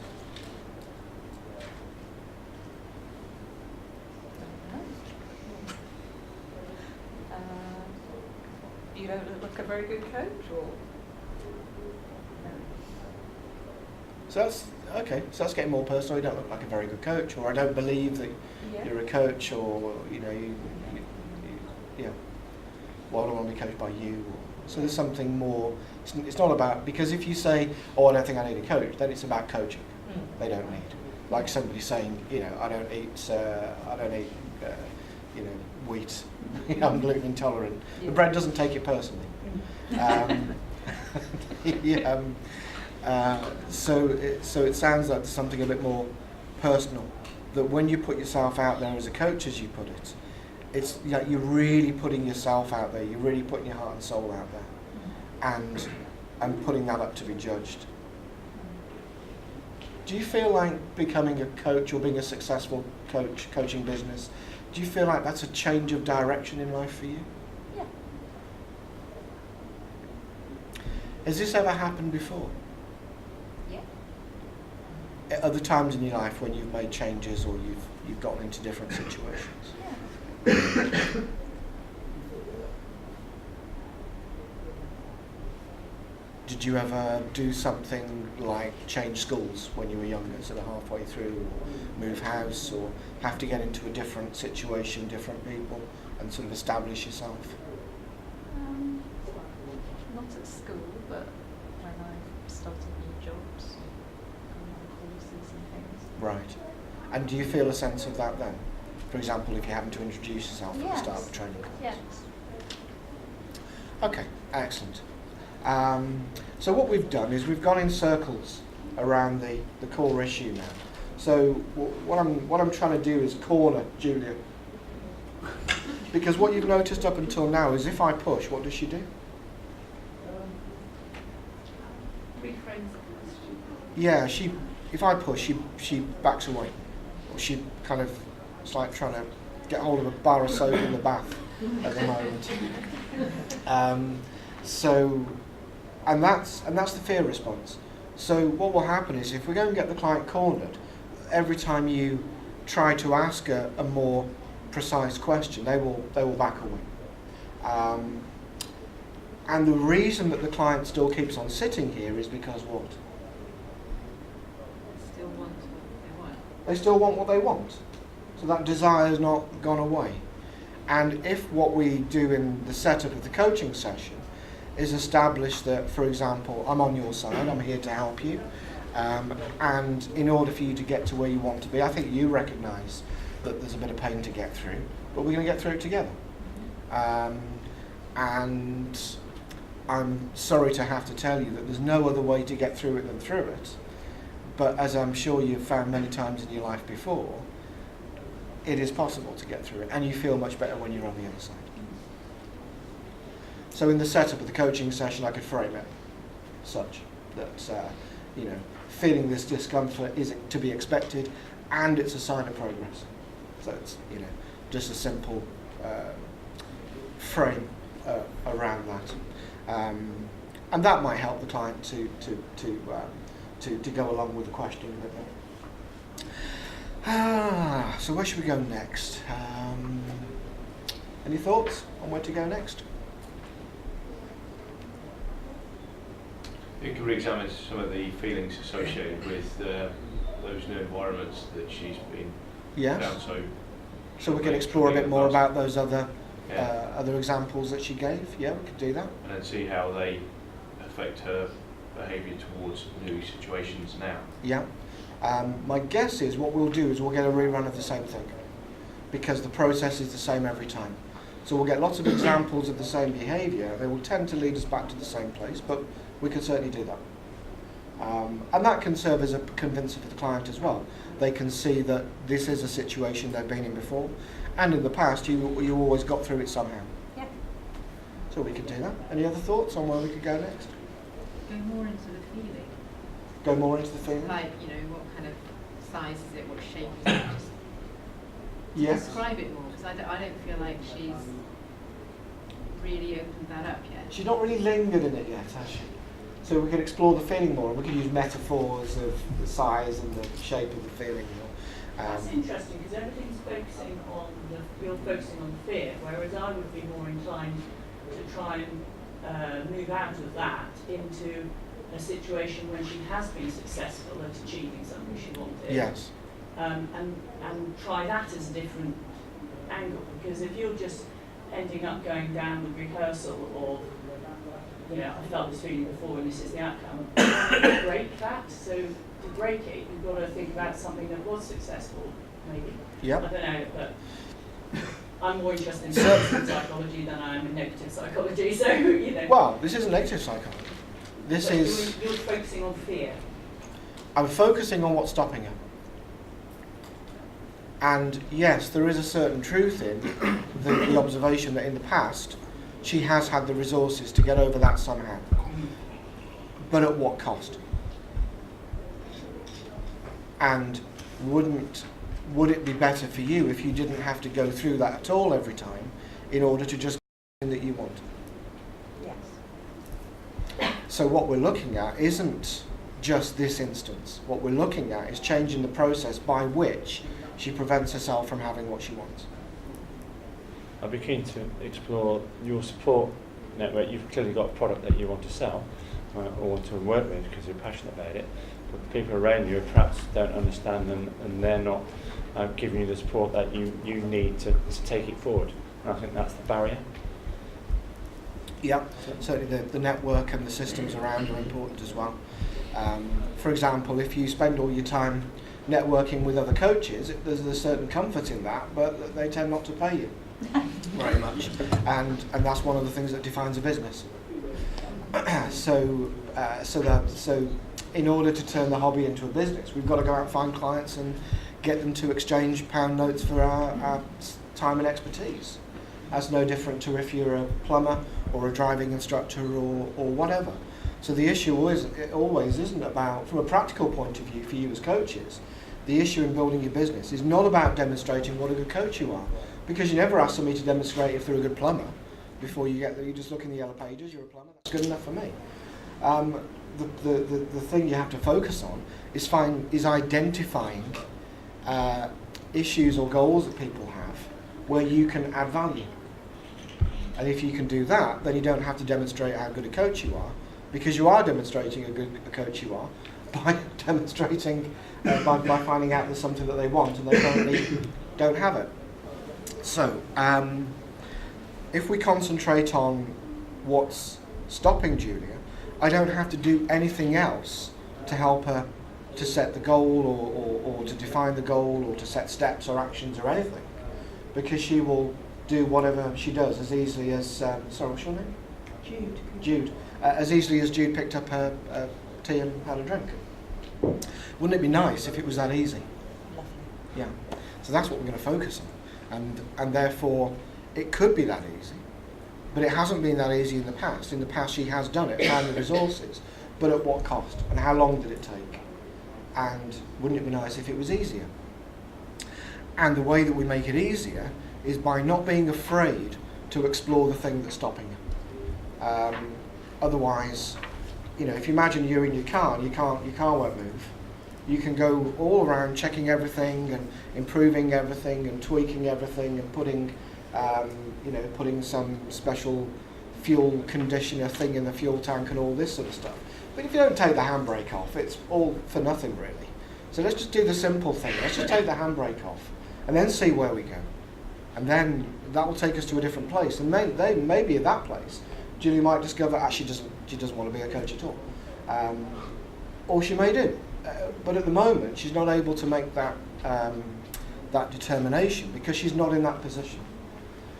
You don't look like a very good coach, or? So that's okay. So that's getting more personal. You don't look like a very good coach, or I don't believe that you're a coach, or well, I don't want to be coached by you. So there's something more. It's not about, because if you say, oh, I don't think I need a coach, then it's about coaching. They don't need. Like somebody saying, I don't eat wheat. I'm gluten intolerant. The bread doesn't take it personally. So it sounds like something a bit more personal. That when you put yourself out there as a coach, as you put it, it's like you're really putting yourself out there. You're really putting your heart and soul out there, and putting that up to be judged. Do you feel like becoming a coach or being a successful coach, coaching business, do you feel like that's a change of direction in life for you? Yeah. Has this ever happened before? Yeah. At other times in your life when you've made changes or you've gotten into different situations? Yeah. Did you ever do something like change schools when you were younger, sort of halfway through, or move house, or have to get into a different situation, different people, and sort of establish yourself? Not at school, but when I started new jobs, courses and things. Right. And do you feel a sense of that then? For example, if you happen to introduce yourself at the start of a training course? Yes. Okay, excellent. So what we've done is we've gone in circles around the core issue now. So what I'm trying to do is corner Julia. Because what you've noticed up until now is if I push, what does she do? Reframes the question. Yeah, if I push, she backs away, or she kind of, it's like trying to get hold of a bar of soap in the bath at the moment. And that's the fear response. So what will happen is, if we go and get the client cornered, every time you try to ask a more precise question, they will back away. And the reason that the client still keeps on sitting here is because what? Still want what they want. They still want what they want. So that desire has not gone away. And if what we do in the setup of the coaching session is establish that, for example, I'm on your side, I'm here to help you, and in order for you to get to where you want to be, I think you recognise that there's a bit of pain to get through, but we're going to get through it together. And I'm sorry to have to tell you that there's no other way to get through it than through it. But as I'm sure you've found many times in your life before, it is possible to get through it, and you feel much better when you're on the other side. So in the setup of the coaching session, I could frame it such that feeling this discomfort is to be expected, and it's a sign of progress. So it's just a simple frame around that. And that might help the client to go along with the question a bit more. So where should we go next? Any thoughts on where to go next? You can re-examine some of the feelings associated with those new environments that she's been found so we can explore a bit more about those other Yeah. other examples that she gave. Yeah, we could do that. And then see how they affect her behaviour towards new situations now. Yeah. My guess is what we'll do is we'll get a rerun of the same thing, because the process is the same every time. So we'll get lots of examples of the same behaviour. They will tend to lead us back to the same place, but we could certainly do that. And that can serve as a convincer for the client as well. They can see that this is a situation they've been in before, and in the past you always got through it somehow. Yeah. So we could do that. Any other thoughts on where we could go next? Go more into the feeling. Go more into the feeling? Like, what kind of size is it, what shape is it? Just Yes. describe it more, because I don't feel like she's really opened that up yet. She's not really lingered in it yet, has she? So we could explore the feeling more, and we could use metaphors of the size and the shape of the feeling. That's interesting, because everything's focusing on you're focusing on fear, whereas I would be more inclined to try and move out of that into a situation when she has been successful at achieving something she wanted. Yes. And try that as a different angle, because if you're just ending up going down the rehearsal of, I felt this feeling before and this is the outcome, break that. So to break it, you've got to think about something that was successful, maybe. Yep. I don't know, but I'm more interested in positive psychology than I am in negative psychology, so, Well, this isn't negative psychology. This but is... You're focusing on fear. I'm focusing on what's stopping her. And yes, there is a certain truth in the observation that in the past she has had the resources to get over that somehow. But at what cost? And would it be better for you if you didn't have to go through that at all every time in order to just get the thing that you want? Yes. So what we're looking at isn't just this instance. What we're looking at is changing the process by which she prevents herself from having what she wants. I'd be keen to explore your support network. You've clearly got a product that you want to sell or want to work with because you're passionate about it, but the people around you perhaps don't understand and they're not giving you the support that you need to take it forward. And I think that's the barrier. Yeah, certainly the network and the systems around are important as well. For example, if you spend all your time networking with other coaches, there's a certain comfort in that, but they tend not to pay you very much, and that's one of the things that defines a business. So in order to turn the hobby into a business, we've got to go out and find clients and get them to exchange pound notes for our time and expertise. That's no different to if you're a plumber or a driving instructor or whatever. So the issue always isn't about, from a practical point of view for you as coaches, the issue in building your business is not about demonstrating what a good coach you are, because you never ask me to demonstrate if they're a good plumber before you get there. You just look in the yellow pages, you're a plumber, that's good enough for me. The thing you have to focus on is identifying issues or goals that people have where you can add value. And if you can do that, then you don't have to demonstrate how good a coach you are, because you are demonstrating how good a coach you are by demonstrating, by finding out there's something that they want and they currently don't have it. So, if we concentrate on what's stopping Julia, I don't have to do anything else to help her to set the goal or to define the goal or to set steps or actions or anything, because she will do whatever she does as easily as, sorry, what's your name? Jude. As easily as Jude picked up her tea and had a drink. Wouldn't it be nice if it was that easy? Lovely. Yeah. So that's what we're going to focus on. And therefore, it could be that easy. But it hasn't been that easy in the past. In the past, she has done it, found the resources. But at what cost? And how long did it take? And wouldn't it be nice if it was easier? And the way that we make it easier is by not being afraid to explore the thing that's stopping you. Otherwise, you know, if you imagine you're in your car and your car won't move, you can go all around checking everything and improving everything and tweaking everything and putting some special fuel conditioner thing in the fuel tank and all this sort of stuff. But if you don't take the handbrake off, it's all for nothing really. So let's just do the simple thing. Let's just take the handbrake off and then see where we go. And then that will take us to a different place. And maybe at that place, Julie might discover actually she doesn't want to be a coach at all. Or she may do. But at the moment, she's not able to make that determination because she's not in that position.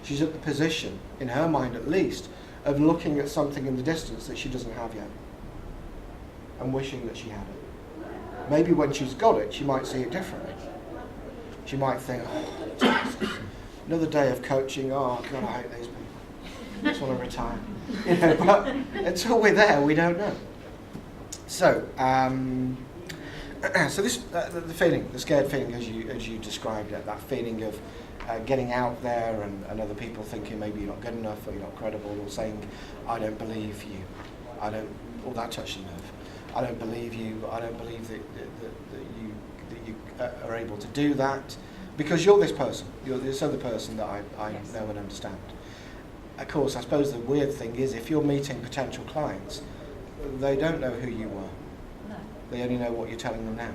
She's at the position, in her mind at least, of looking at something in the distance that she doesn't have yet and wishing that she had it. Maybe when she's got it, she might see it differently. She might think, oh, another day of coaching, oh God, I hate these people. I just want to retire. You know, but until we're there, we don't know. So, so this the feeling, the scared feeling, as you described it, that feeling of getting out there and other people thinking maybe you're not good enough or you're not credible, or saying, I don't believe you, all that touched the nerve. I don't believe you. I don't believe that you are able to do that, because you're this person. You're this other person that I Yes. know and understand. Of course, I suppose the weird thing is if you're meeting potential clients, they don't know who you were. No. They only know what you're telling them now.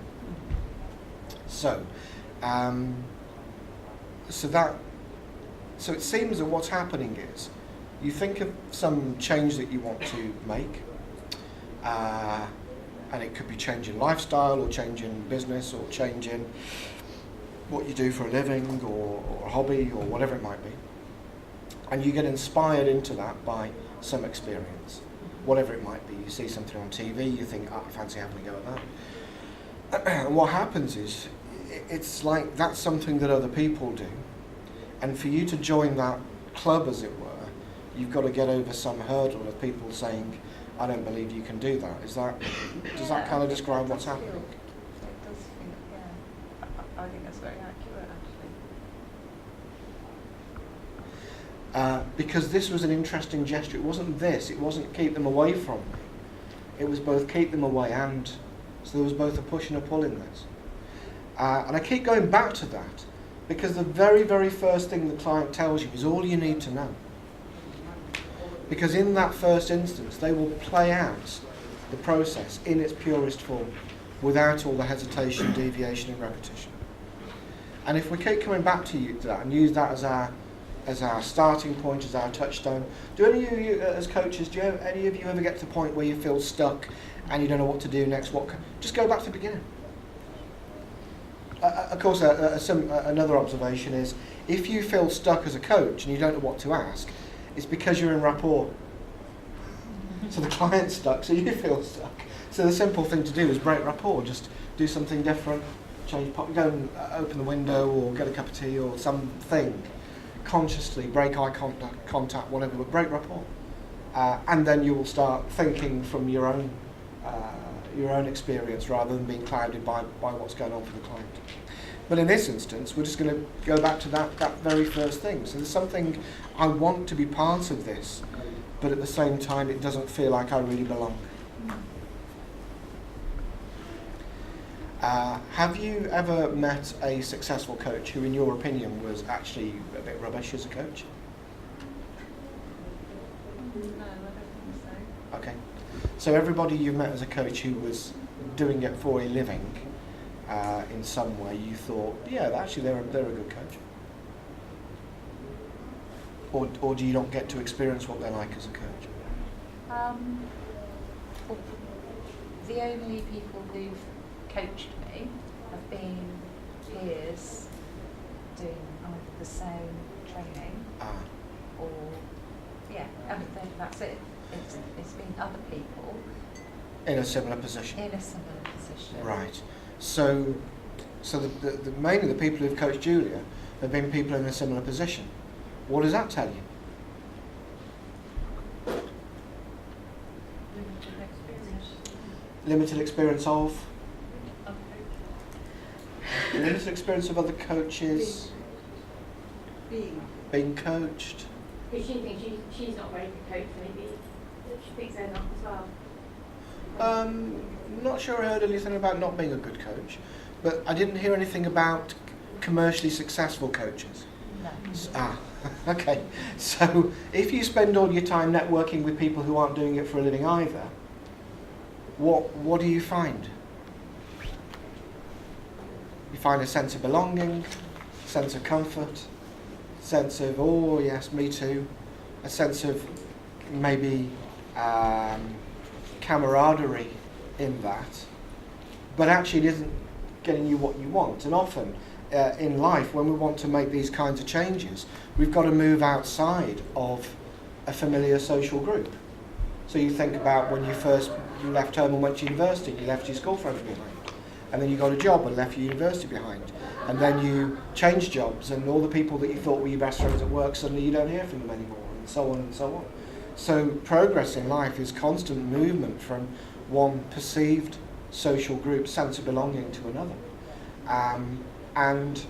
So, so it seems that what's happening is you think of some change that you want to make, and it could be changing lifestyle or changing business or changing what you do for a living or a hobby or whatever it might be. And you get inspired into that by some experience, whatever it might be. You see something on TV, you think, I fancy having a go at that. And what happens is, it's like that's something that other people do. And for you to join that club, as it were, you've got to get over some hurdle of people saying, I don't believe you can do that. Does that kind of describe what's happening? It does feel, yeah. I think that's very accurate, actually. Because this was an interesting gesture. It wasn't keep them away from me. It was both keep them away and, so there was both a push and a pull in this. And I keep going back to that because the very, very first thing the client tells you is all you need to know. Because in that first instance, they will play out the process in its purest form without all the hesitation, deviation and repetition. And if we keep coming back to that and use that as our starting point, as our touchstone, do any of you as coaches, any of you ever get to the point where you feel stuck and you don't know what to do next? Just go back to the beginning. Of course, another observation is, if you feel stuck as a coach and you don't know what to ask, it's because you're in rapport. So the client's stuck, so you feel stuck. So the simple thing to do is break rapport, just do something different, go and open the window or get a cup of tea or something. Consciously break eye contact, whatever, but break rapport. and then you will start thinking from your own experience rather than being clouded by what's going on for the client. But in this instance, we're just going to go back to that very first thing. So there's something, I want to be part of this, but at the same time it doesn't feel like I really belong. Have you ever met a successful coach who, in your opinion, was actually a bit rubbish as a coach? No, I don't think so. Okay. So everybody you've met as a coach who was doing it for a living, in some way, you thought, yeah, actually they're a good coach. Or do you not get to experience what they're like as a coach? Well, the only people who've coached me have been peers doing either the same training or, that's it. It's been other people in a similar position. Right. So mainly the people who've coached Julia have been people in a similar position. What does that tell you? Limited experience of? Limited experience of other coaches being coached? Because she thinks she's not a very good coach, maybe. She thinks they're not as well. Not sure I heard anything about not being a good coach, but I didn't hear anything about commercially successful coaches. No. Okay. So if you spend all your time networking with people who aren't doing it for a living either, what do you find? You find a sense of belonging, sense of comfort, sense of, oh yes, me too, a sense of maybe camaraderie in that, but actually it isn't getting you what you want. And often in life, when we want to make these kinds of changes, we've got to move outside of a familiar social group. So you think about when you left home and went to university, you left your school friends behind. And then you got a job and left your university behind. And then you changed jobs, and all the people that you thought were your best friends at work, suddenly you don't hear from them anymore, and so on and so on. So progress in life is constant movement from one perceived social group sense of belonging to another. And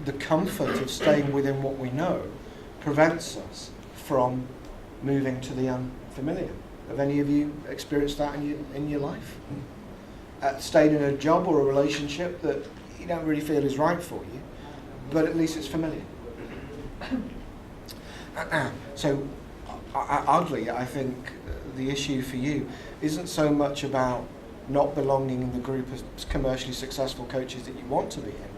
the comfort of staying within what we know prevents us from moving to the unfamiliar. Have any of you experienced that in your life? Staying in a job or a relationship that you don't really feel is right for you, but at least it's familiar. So, oddly, I think the issue for you isn't so much about not belonging in the group of commercially successful coaches that you want to be in,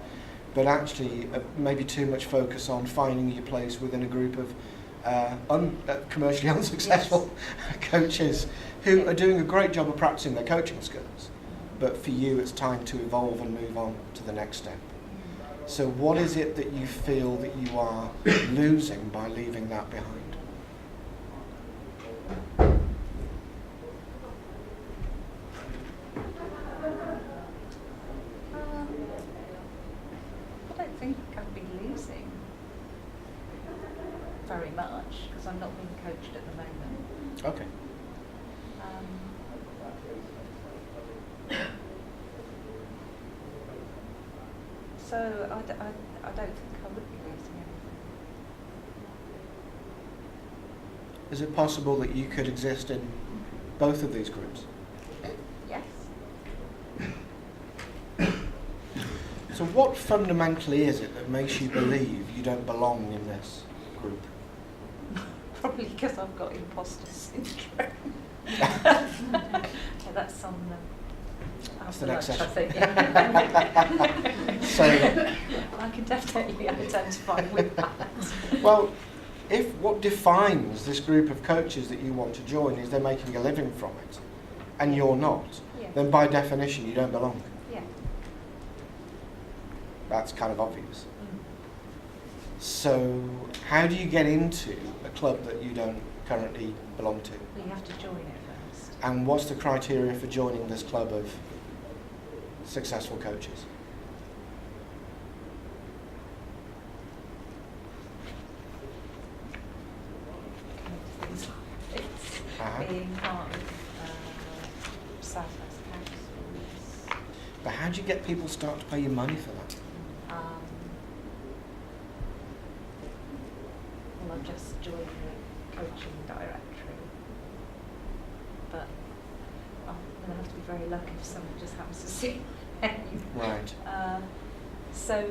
but actually maybe too much focus on finding your place within a group of commercially unsuccessful coaches who are doing a great job of practicing their coaching skills. But for you, it's time to evolve and move on to the next step. So what is it that you feel that you are losing by leaving that behind? I don't think I've been losing very much because I'm not being coached at the moment. Okay. So I don't think I would be losing anything. Is it possible that you could exist in both of these groups? Yes. So what fundamentally is it that makes you believe you don't belong in this group? Probably because I've got imposter syndrome. Yeah, that's on That's the next lunch, I session. think. Yeah. So, I can definitely identify with that. well, if what defines this group of coaches that you want to join is they're making a living from it, and you're not, Yeah. then by definition you don't belong. Yeah. That's kind of obvious. So, how do you get into a club that you don't currently belong to? Well, you have to join it first. And what's the criteria for joining this club of successful coaches? Things like this. being part of South West Councils. But how do you get people to start to pay you money for that? Well, I've just joined the coaching directory, but I'm going to have to be very lucky if someone just happens to see my name. Right. So,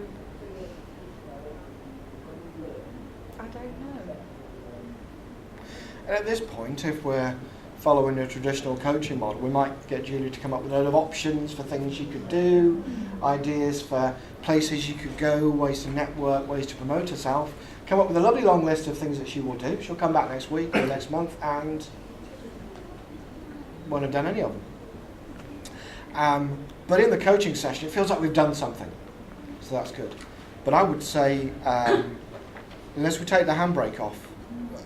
I don't know. And at this point, if we're following a traditional coaching model, we might get Julie to come up with a lot of options for things you could do, ideas for places you could go, ways to network, ways to promote herself, come up with a lovely long list of things that she will do. She'll come back next week or next month and won't have done any of them. But in the coaching session, it feels like we've done something. So that's good. But I would say, unless we take the handbrake off,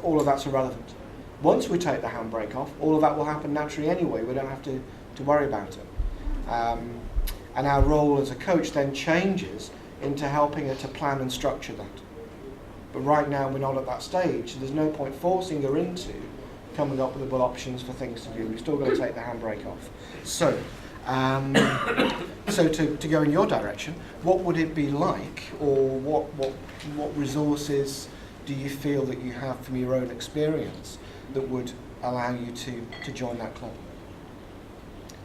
all of that's irrelevant. Once we take the handbrake off, all of that will happen naturally anyway. We don't have to worry about it. And our role as a coach then changes into helping her to plan and structure that. But right now we're not at that stage, so there's no point forcing her into coming up with options for things to do. We've still got to take the handbrake off. So, so to go in your direction, what would it be like, or what resources do you feel that you have from your own experience that would allow you to join that club,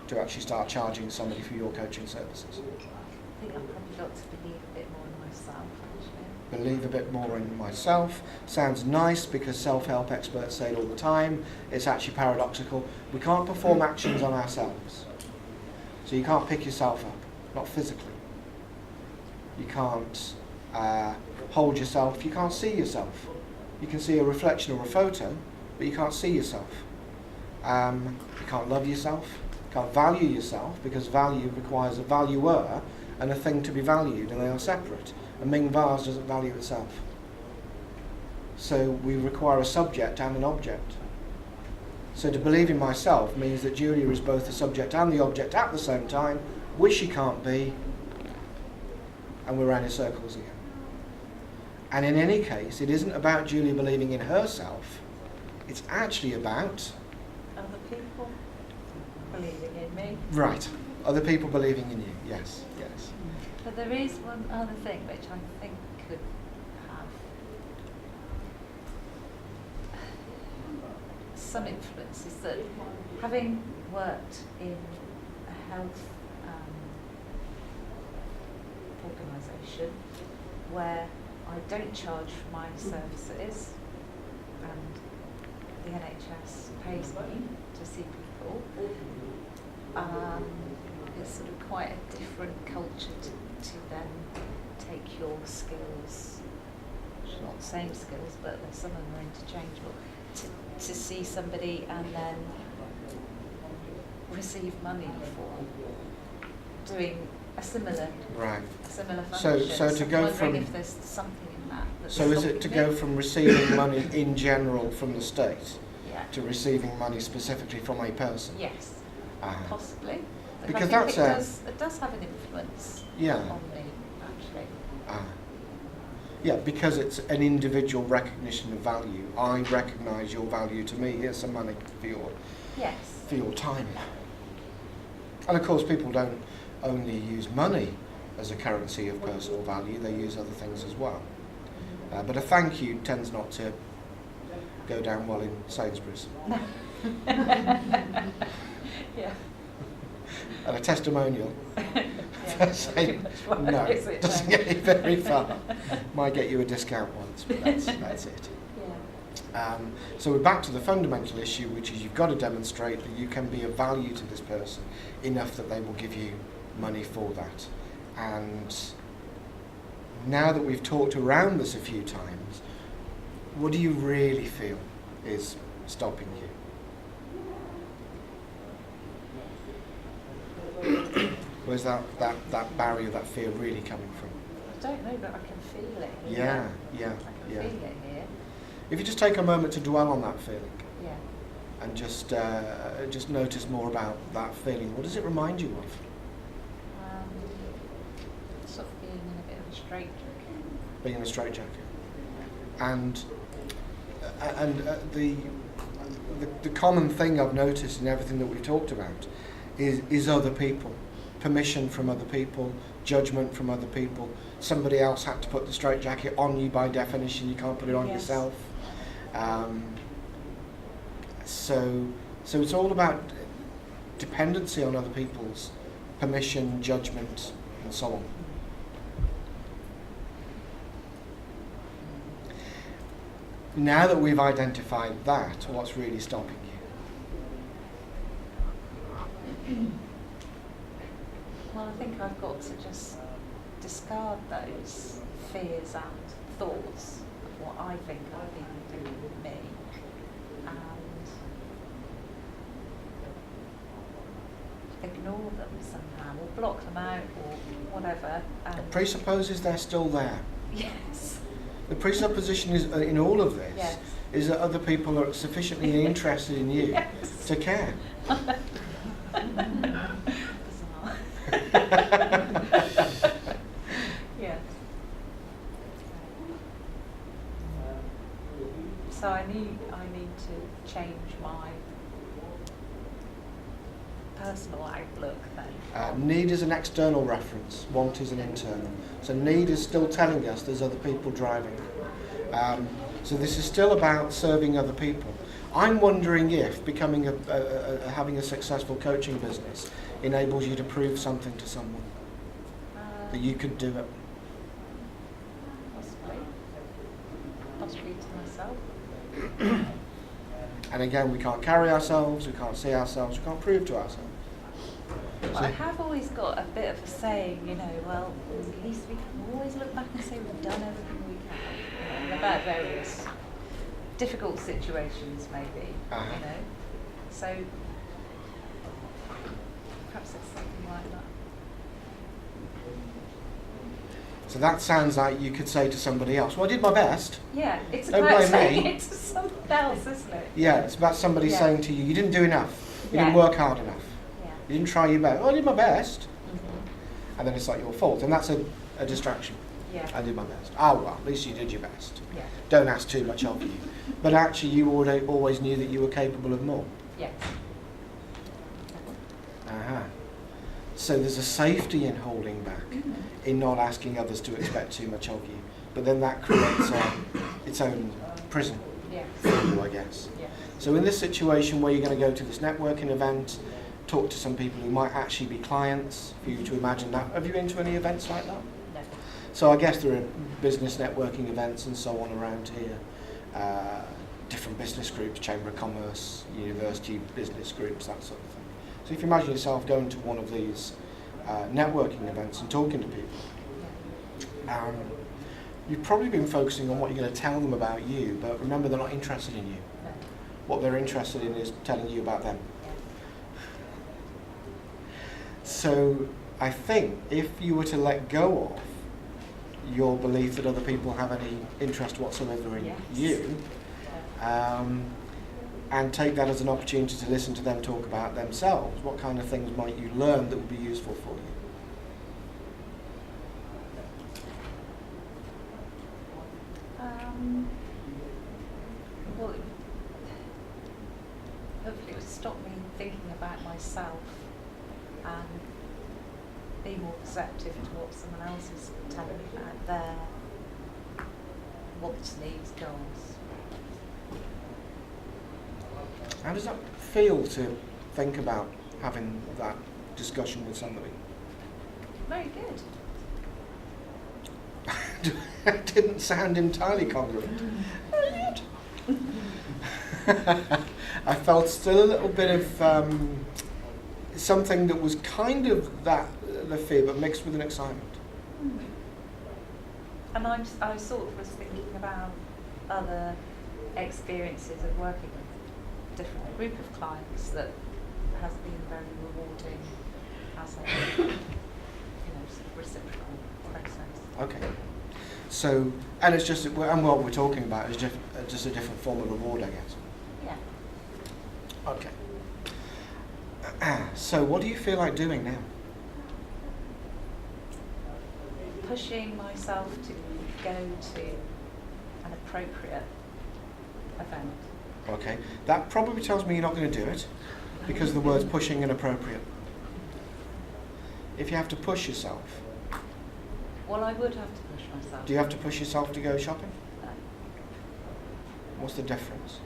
to actually start charging somebody for your coaching services? I think I've probably got to believe a bit more in myself, actually. Believe a bit more in myself. Sounds nice because self-help experts say it all the time. It's actually paradoxical. We can't perform actions on ourselves. So you can't pick yourself up, not physically. You can't hold yourself, you can't see yourself. You can see a reflection or a photo, but you can't see yourself. You can't love yourself, you can't value yourself, because value requires a valuer and a thing to be valued, and they are separate. A Ming vase doesn't value itself. So we require a subject and an object. So to believe in myself means that Julia is both the subject and the object at the same time, which she can't be, and we're round in circles again. And in any case, it isn't about Julia believing in herself, it's actually about Other people believing in me. right, other people believing in you. Yes, yes. But there is one other thing which I think could have some influence, is that having worked in a health organisation where I don't charge for my services and the NHS pays me to see people, it's sort of quite a different culture to then take your skills, not the same skills, but some of them are interchangeable, to see somebody and then receive money for doing a similar function. So to go from, if there's something in that. so is it to go from receiving money in general from the state to receiving money specifically from a person? Yes, possibly. Because I think it does have an influence on me, actually. Yeah, because it's an individual recognition of value. I recognise your value to me. Here's some money for your time. And of course, people don't only use money as a currency of personal value. They use other things as well. But a thank you tends not to go down well in Sainsbury's. Yeah. And a testimonial, saying, no, it doesn't get you very far. Might get you a discount once, but that's it. Yeah. So we're back to the fundamental issue, which is you've got to demonstrate that you can be of value to this person enough that they will give you money for that. And now that we've talked around this a few times, what do you really feel is stopping you? Where's that barrier, that fear really coming from? I don't know, but I can feel it. Yeah. I can feel it here. If you just take a moment to dwell on that feeling, and just notice more about that feeling, what does it remind you of? Sort of being in a bit of a straitjacket. Being in a straitjacket. And the common thing I've noticed in everything that we've talked about is other people, permission from other people, judgment from other people. Somebody else had to put the straitjacket on you by definition. You can't put it on Yes. yourself. So it's all about dependency on other people's permission, judgment, and so on. Now that we've identified that, what's really stopping you? Well, I think I've got to just discard those fears and thoughts of what I think other people are doing with me, and ignore them somehow, or block them out, or whatever. It presupposes they're still there. Yes. The presupposition is in all of this Yes. is that other people are sufficiently interested in you Yes. to care. Yes. So I need to change my personal outlook then. Need is an external reference, want is an internal. So need is still telling us there's other people driving. So this is still about serving other people. I'm wondering if becoming having a successful coaching business enables you to prove something to someone, that you could do it. Possibly to myself. And again, we can't carry ourselves, we can't see ourselves, we can't prove to ourselves. Well, I have always got a bit of a saying, well, at least we can always look back and say we've done everything we can, about various difficult situations maybe, So perhaps it's something like that. So that sounds like you could say to somebody else, well, I did my best. Yeah, it's Don't about blame saying me. it to someone else, isn't it? Yeah, it's about somebody Yeah. saying to you, you didn't do enough, you Yeah. didn't work hard enough, Yeah. you didn't try your best. Well, I did my best. Mm-hmm. And then it's like your fault, and that's a distraction. Yeah. I did my best. Oh, well, at least you did your best. Yeah. Don't ask too much of you. But actually, you always knew that you were capable of more. Yes. So there's a safety in holding back, in not asking others to expect too much of you. But then that creates its own prison Yes. for you, I guess. Yeah. So in this situation where you're going to go to this networking event, talk to some people who might actually be clients, for you to imagine that. Have you been to any events like that? No. So I guess there are business networking events and so on around here. Different business groups, Chamber of Commerce, university business groups, that sort of thing. So if you imagine yourself going to one of these networking events and talking to people, you've probably been focusing on what you're going to tell them about you, but remember they're not interested in you. No. What they're interested in is telling you about them. So I think if you were to let go of your belief that other people have any interest whatsoever in Yes. you, and take that as an opportunity to listen to them talk about themselves, what kind of things might you learn that would be useful for you? Well, hopefully it would stop me thinking about myself and be more perceptive to what someone else is telling me about their wants, needs, goals. How does that feel to think about having that discussion with somebody? Very good. Didn't sound entirely congruent. I felt still a little bit of something that was kind of the fear, but mixed with an excitement. And I sort of was thinking about other experiences of working with different group of clients that has been very rewarding as a sort of reciprocal process. Okay. So, and it's just, and what we're talking about is just a different form of reward, I guess. Yeah. Okay. So, what do you feel like doing now? Pushing myself to go to an appropriate event. Okay, that probably tells me you're not going to do it because the word's pushing inappropriate. If you have to push yourself, Well, I would have to push myself. do you have to push yourself to go shopping? No, What's the difference?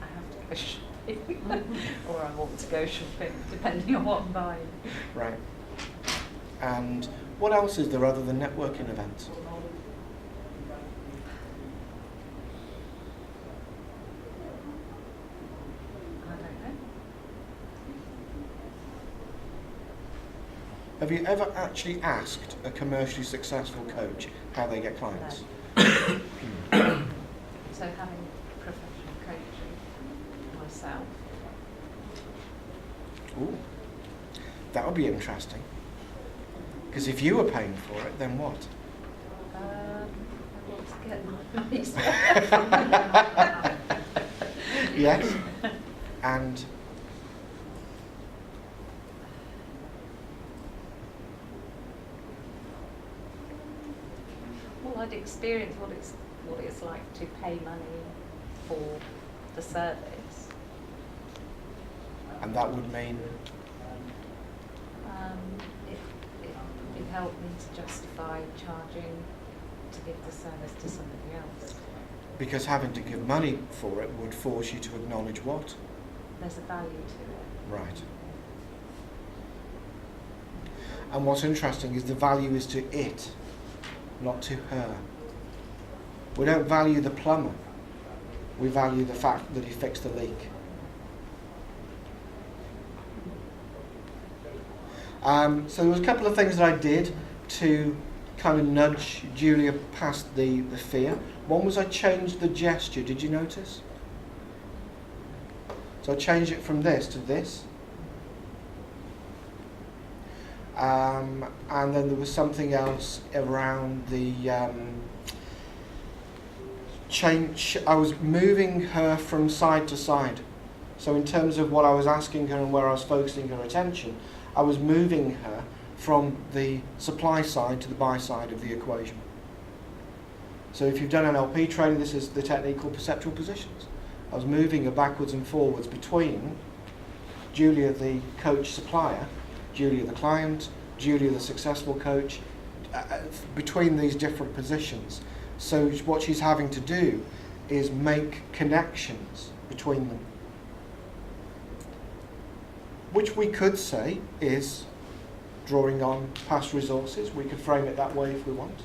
I have to go shopping. Or I want to go shopping, depending on what I'm buying. Right. And what else is there other than networking events? I don't know. Have you ever actually asked a commercially successful coach how they get clients? So having professional coaching myself. Ooh, that would be interesting. Because if you were paying for it, then what? I want to get my Yes. And well, I'd experience what it's like to pay money for the service. that would mean It helped me to justify charging to give the service to somebody else. because having to give money for it would force you to acknowledge what? There's a value to it. Right. And what's interesting is the value is to it, not to her. We don't value the plumber. We value the fact that he fixed the leak. So there was a couple of things that I did to kind of nudge Julia past the fear. One was I changed the gesture. Did you notice? So I changed it from this to this. And then there was something else around the change. I was moving her from side to side. So in terms of what I was asking her and where I was focusing her attention, I was moving her from the supply side to the buy side of the equation. So if you've done NLP training, this is the technique called perceptual positions. I was moving her backwards and forwards between Julia the coach supplier, Julia the client, Julia the successful coach, between these different positions. So what she's having to do is make connections between them, which we could say is drawing on past resources. We could frame it that way if we want.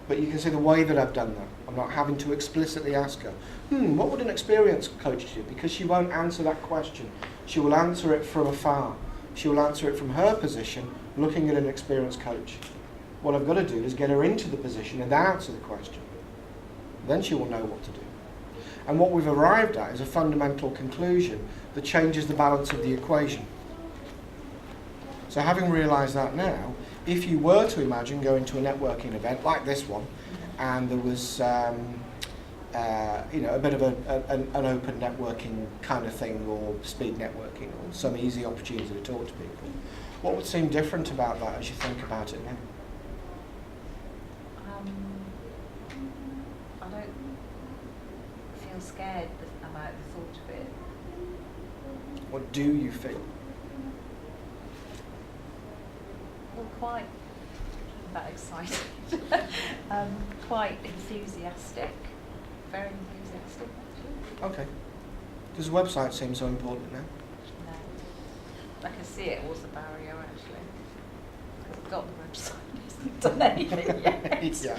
But you can see the way that I've done that. I'm not having to explicitly ask her, what would an experienced coach do? Because she won't answer that question. She will answer it from afar. She will answer it from her position, looking at an experienced coach. What I've got to do is get her into the position and then answer the question. Then she will know what to do. And what we've arrived at is a fundamental conclusion that changes the balance of the equation. So having realised that now, if you were to imagine going to a networking event like this one, and there was a bit of an open networking kind of thing, or speed networking, or some easy opportunity to talk to people, what would seem different about that as you think about it now? I don't feel scared about the thought of it. What do you feel? Well, quite excited. Quite enthusiastic. Very enthusiastic, actually. Okay. Does the website seem so important now? No. I can see it was a barrier, actually. Because I've got the website, hasn't done anything yet.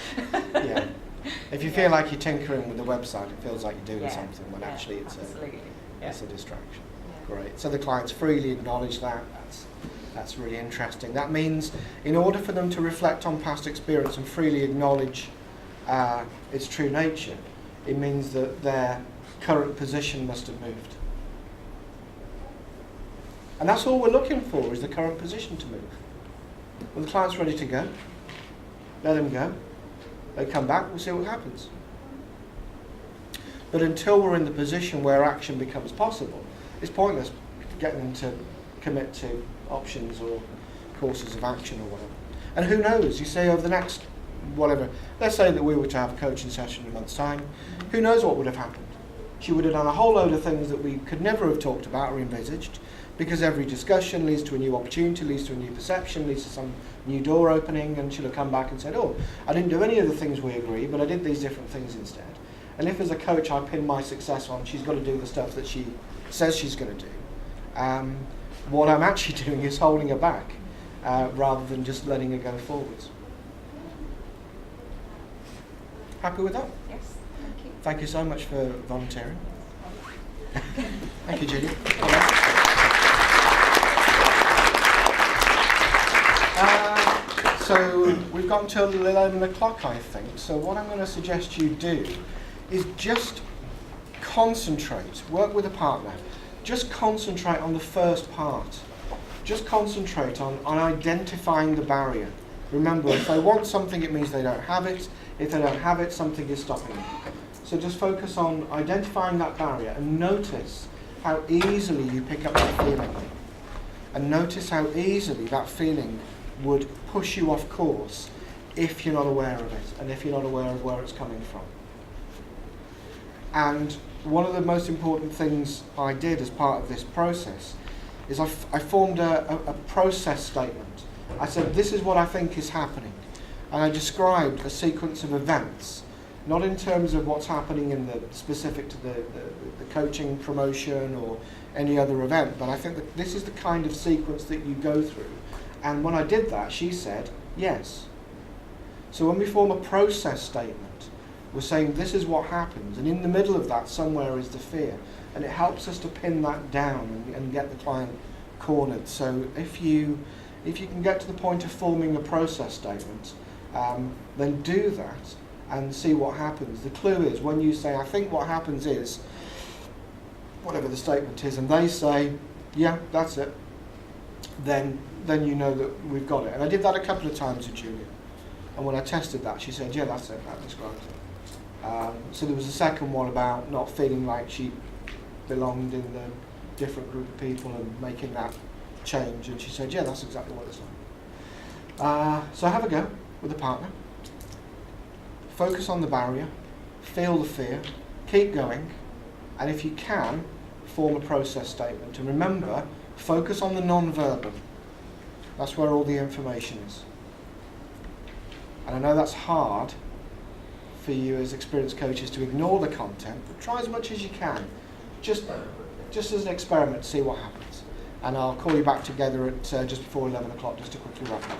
Yeah. If you feel like you're tinkering with the website, it feels like you're doing something, when actually it's a distraction. Yeah. Great. So the clients freely acknowledge that. That's really interesting. That means in order for them to reflect on past experience and freely acknowledge its true nature, it means that their current position must have moved. And that's all we're looking for, is the current position to move. When the client's ready to go, let them go. They come back, we'll see what happens. But until we're in the position where action becomes possible, it's pointless getting them to commit to options or courses of action or whatever. And who knows, you say over the next whatever. Let's say that we were to have a coaching session in a month's time. Who knows what would have happened? She would have done a whole load of things that we could never have talked about or envisaged, because every discussion leads to a new opportunity, leads to a new perception, leads to some new door opening, and she'll have come back and said, oh, I didn't do any of the things we agreed, but I did these different things instead. And if as a coach I pin my success on, she's got to do the stuff that she says she's going to do, what I'm actually doing is holding her back rather than just letting her go forwards. Happy with that? Yes, thank you. Thank you so much for volunteering. Thank you, Julia. So we've got until 11 o'clock, I think. So what I'm going to suggest you do is just concentrate, work with a partner, just concentrate on the first part. Just concentrate on identifying the barrier. Remember, if they want something, it means they don't have it. If they don't have it, something is stopping them. So just focus on identifying that barrier and notice how easily you pick up that feeling. And notice how easily that feeling would push you off course if you're not aware of it and if you're not aware of where it's coming from. And one of the most important things I did as part of this process is I formed a process statement. I said, this is what I think is happening. And I described a sequence of events, not in terms of what's happening in the specific to the coaching promotion or any other event, but I think that this is the kind of sequence that you go through. And when I did that, she said, yes. So when we form a process statement, we're saying this is what happens, and in the middle of that somewhere is the fear. And it helps us to pin that down and get the client cornered. So if you can get to the point of forming a process statement, then do that and see what happens. The clue is when you say, I think what happens is, whatever the statement is, and they say, yeah, that's it, then you know that we've got it. And I did that a couple of times with Julia. And when I tested that, she said, yeah, that's it, that describes it. So there was a second one about not feeling like she belonged in the different group of people and making that change. And she said, yeah, that's exactly what it's like. So have a go with a partner. Focus on the barrier. Feel the fear. Keep going. And if you can, form a process statement. And remember, focus on the non-verbal. That's where all the information is. And I know that's hard for you as experienced coaches to ignore the content, but try as much as you can. Just as an experiment, see what happens. And I'll call you back together at just before 11 o'clock just to quickly wrap up.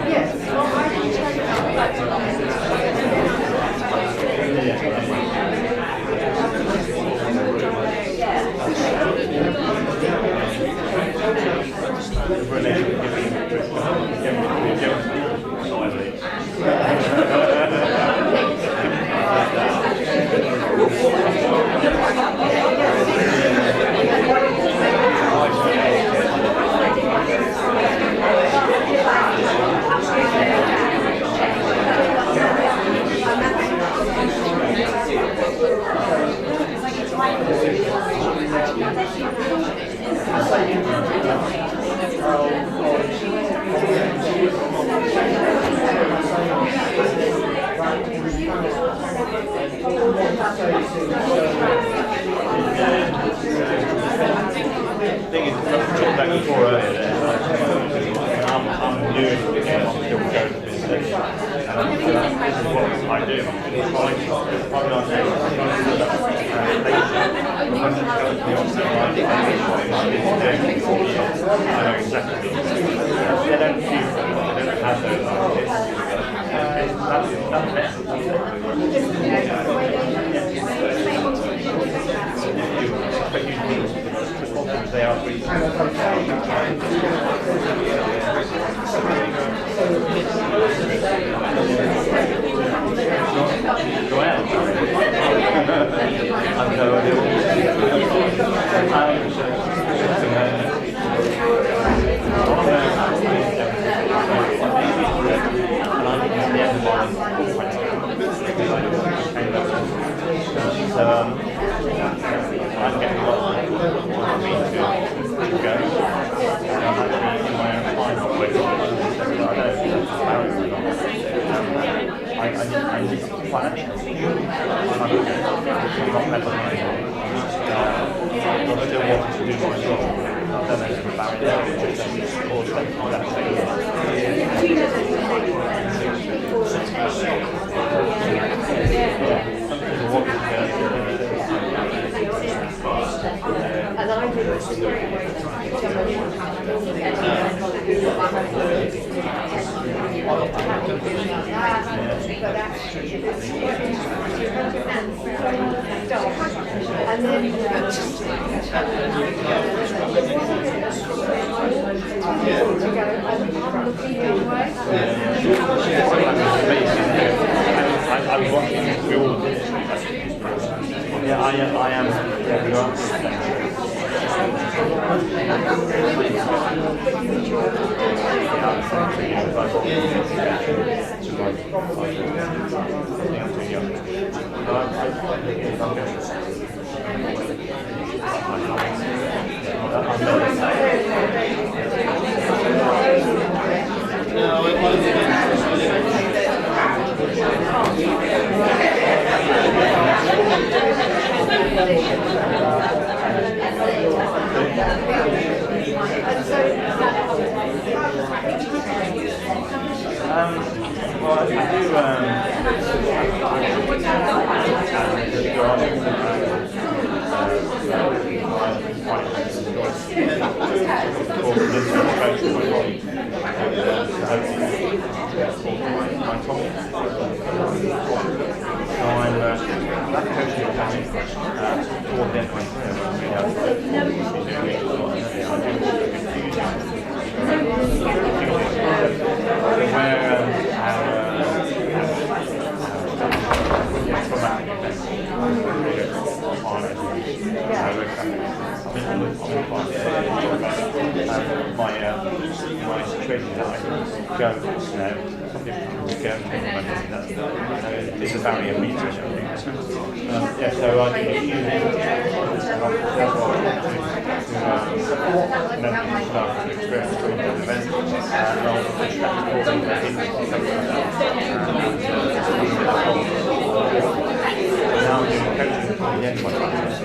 Yes, well, I can tell you new still go to business. And this is what I do. I know exactly. They don't feel they don't have those ideas. That's but you need responsibilities they are free. Go out. I've no idea. So I'm getting a lot of people who want me to go. I'm actually in my own mind not waiting. I don't know if that's married or not. I need financial. I'm not better than anyone. I still want to do my job. I don't know anything about it. Or And I think it's a great way to but actually if it's and then I'm watching you all. Yeah, I am. Yeah, you are. Well, I do my situation that I go, some people go it's a barrier meeting, I think. Yeah, so I think it's huge. Experience from the event, now I'm doing coaching for the end of my practice.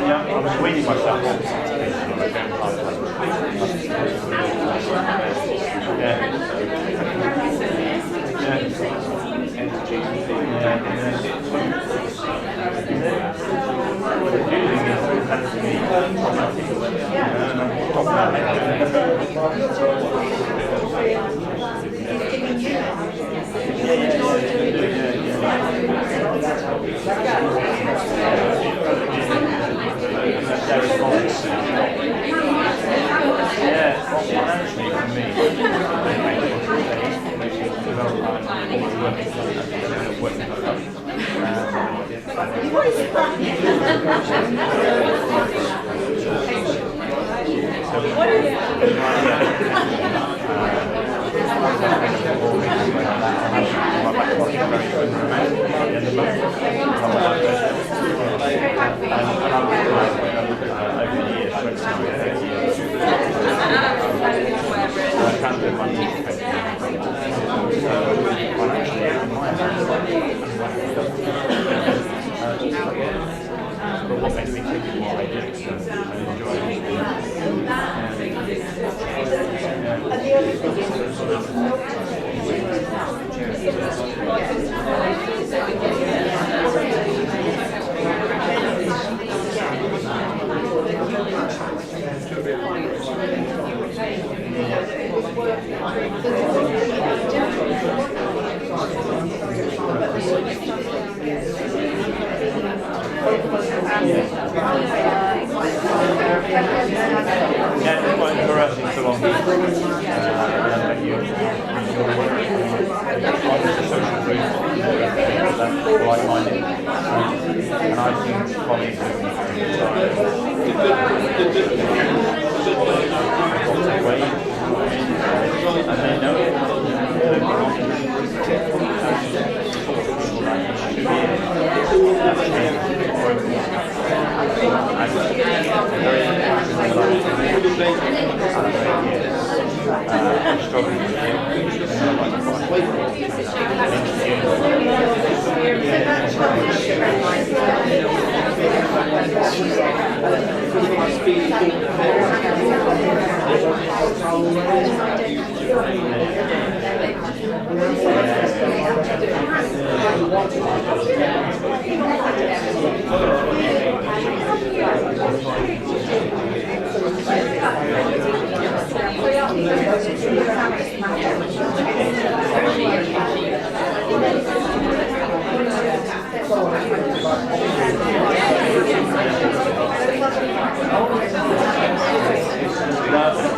Yeah, I was weaning myself off. Actually, for me, but what makes me think is what I do, so I enjoy yeah, it's quite interesting so long that you enjoy working on the social group that's like-minded, and I've seen colleagues who and they know it.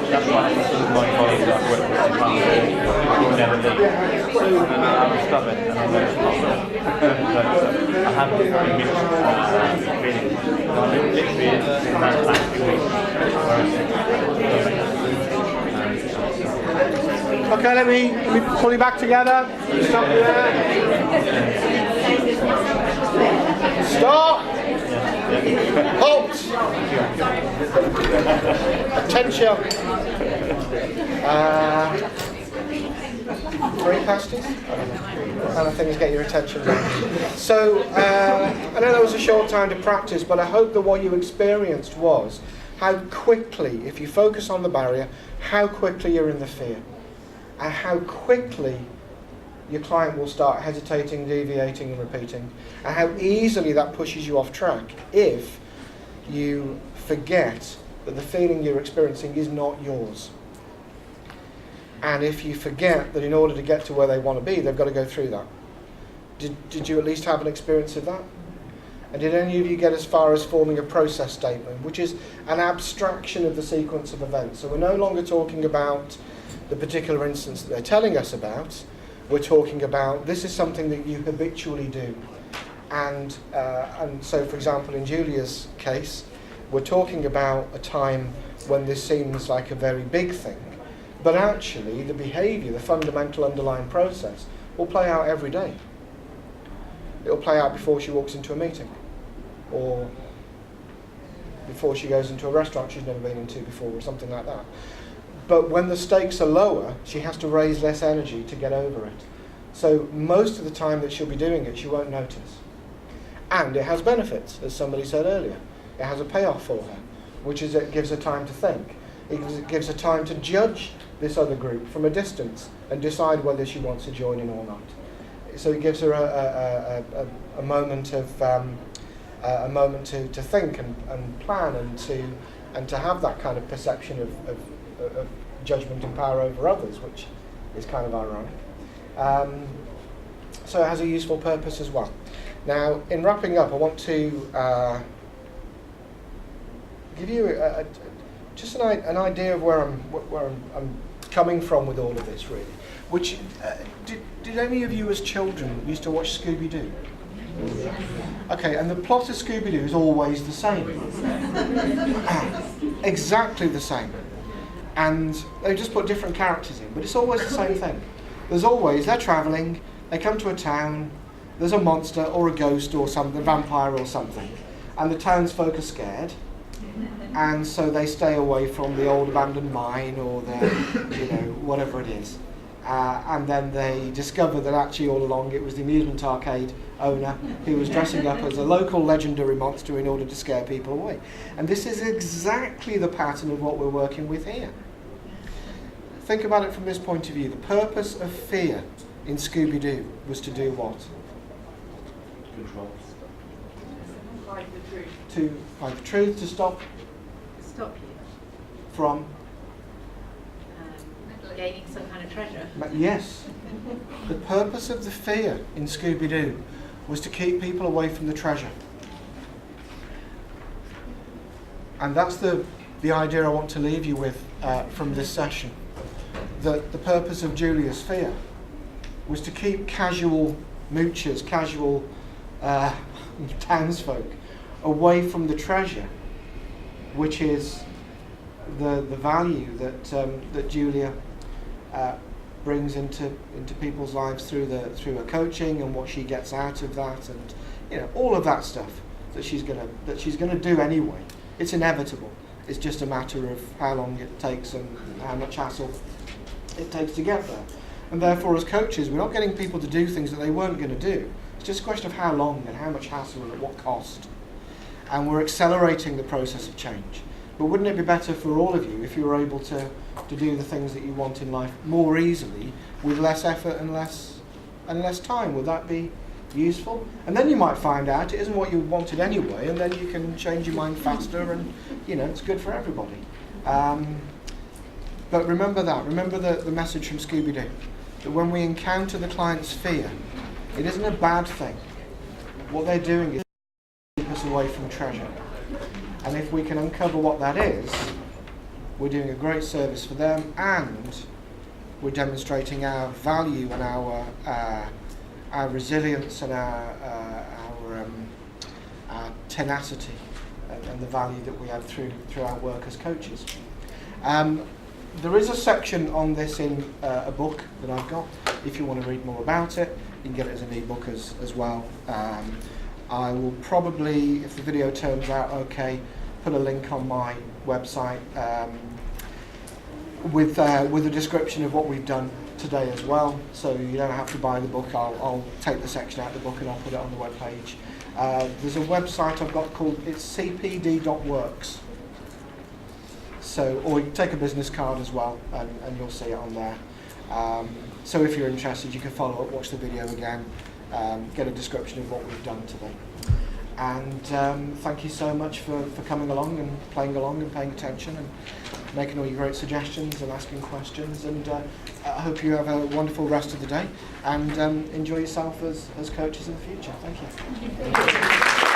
That's why my colleagues I've worked with will never leave. I'm stubborn and I'm very stubborn. I have been mixed feelings. I'm literally in that last few weeks. Okay, let me pull you back together. Stop you there. Stop! Halt! Attention! 3 pasties? Kind of things get your attention. So, I know that was a short time to practice, but I hope that what you experienced was how quickly, if you focus on the barrier, how quickly you're in the fear. And how quickly your client will start hesitating, deviating and repeating, and how easily that pushes you off track if you forget that the feeling you're experiencing is not yours. And if you forget that in order to get to where they want to be, they've got to go through that. Did you at least have an experience of that? And did any of you get as far as forming a process statement, which is an abstraction of the sequence of events? So we're no longer talking about the particular instance that they're telling us about. We're talking about this is something that you habitually do. And so, for example, in Julia's case, we're talking about a time when this seems like a very big thing, but actually the behaviour, the fundamental underlying process, will play out every day. It'll play out before she walks into a meeting, or before she goes into a restaurant she's never been into before, or something like that. But when the stakes are lower, she has to raise less energy to get over it. So most of the time that she'll be doing it, she won't notice. And it has benefits, as somebody said earlier. It has a payoff for her, which is it gives her time to think. It gives her time to judge this other group from a distance and decide whether she wants to join in or not. So it gives her a moment of to think and plan and to have that kind of perception of judgment and power over others, which is kind of ironic. so it has a useful purpose as well. Now, in wrapping up, I want to give you just an idea of where I'm coming from with all of this, really. Which did any of you as children used to watch Scooby-Doo? Okay, and the plot of Scooby-Doo is always the same. Exactly the same. And they just put different characters in, but it's always the same thing. They're travelling, they come to a town, there's a monster or a ghost or something, a vampire or something, and the townsfolk are scared, and so they stay away from the old abandoned mine or the, whatever it is. And then they discover that actually all along it was the amusement arcade owner who was dressing up as a local legendary monster in order to scare people away. And this is exactly the pattern of what we're working with here. Think about it from this point of view. The purpose of fear in Scooby-Doo was to do what? Control. Hide the truth. To hide the truth, to stop you from? Gaining some kind of treasure. Yes. The purpose of the fear in Scooby-Doo was to keep people away from the treasure. And that's the idea I want to leave you with from this session. That the purpose of Julia's fear was to keep casual moochers, casual townsfolk away from the treasure, which is the value that Julia brings into people's lives through her coaching and what she gets out of that, and all of that stuff that she's gonna do anyway. It's inevitable. It's just a matter of how long it takes and how much hassle it takes to get there. And therefore, as coaches, we're not getting people to do things that they weren't going to do. It's just a question of how long and how much hassle and at what cost. And we're accelerating the process of change. But wouldn't it be better for all of you if you were able to do the things that you want in life more easily with less effort and less time? Would that be useful? And then you might find out it isn't what you wanted anyway, and then you can change your mind faster, and it's good for everybody. But remember that. Remember the message from Scooby-Doo, that when we encounter the client's fear, it isn't a bad thing. What they're doing is keep us away from treasure. And if we can uncover what that is, we're doing a great service for them, and we're demonstrating our value and our resilience and our tenacity and the value that we have through our work as coaches. There is a section on this in a book that I've got. If you want to read more about it, you can get it as an e-book as well. I will probably, if the video turns out okay, put a link on my website with a description of what we've done today as well. So you don't have to buy the book. I'll take the section out of the book and I'll put it on the webpage. There's a website I've got called cpd.works. So, or you can take a business card as well, and you'll see it on there. So if you're interested, you can follow up, watch the video again, get a description of what we've done today. And thank you so much for coming along and playing along and paying attention and making all your great suggestions and asking questions. And I hope you have a wonderful rest of the day and enjoy yourself as coaches in the future. Thank you.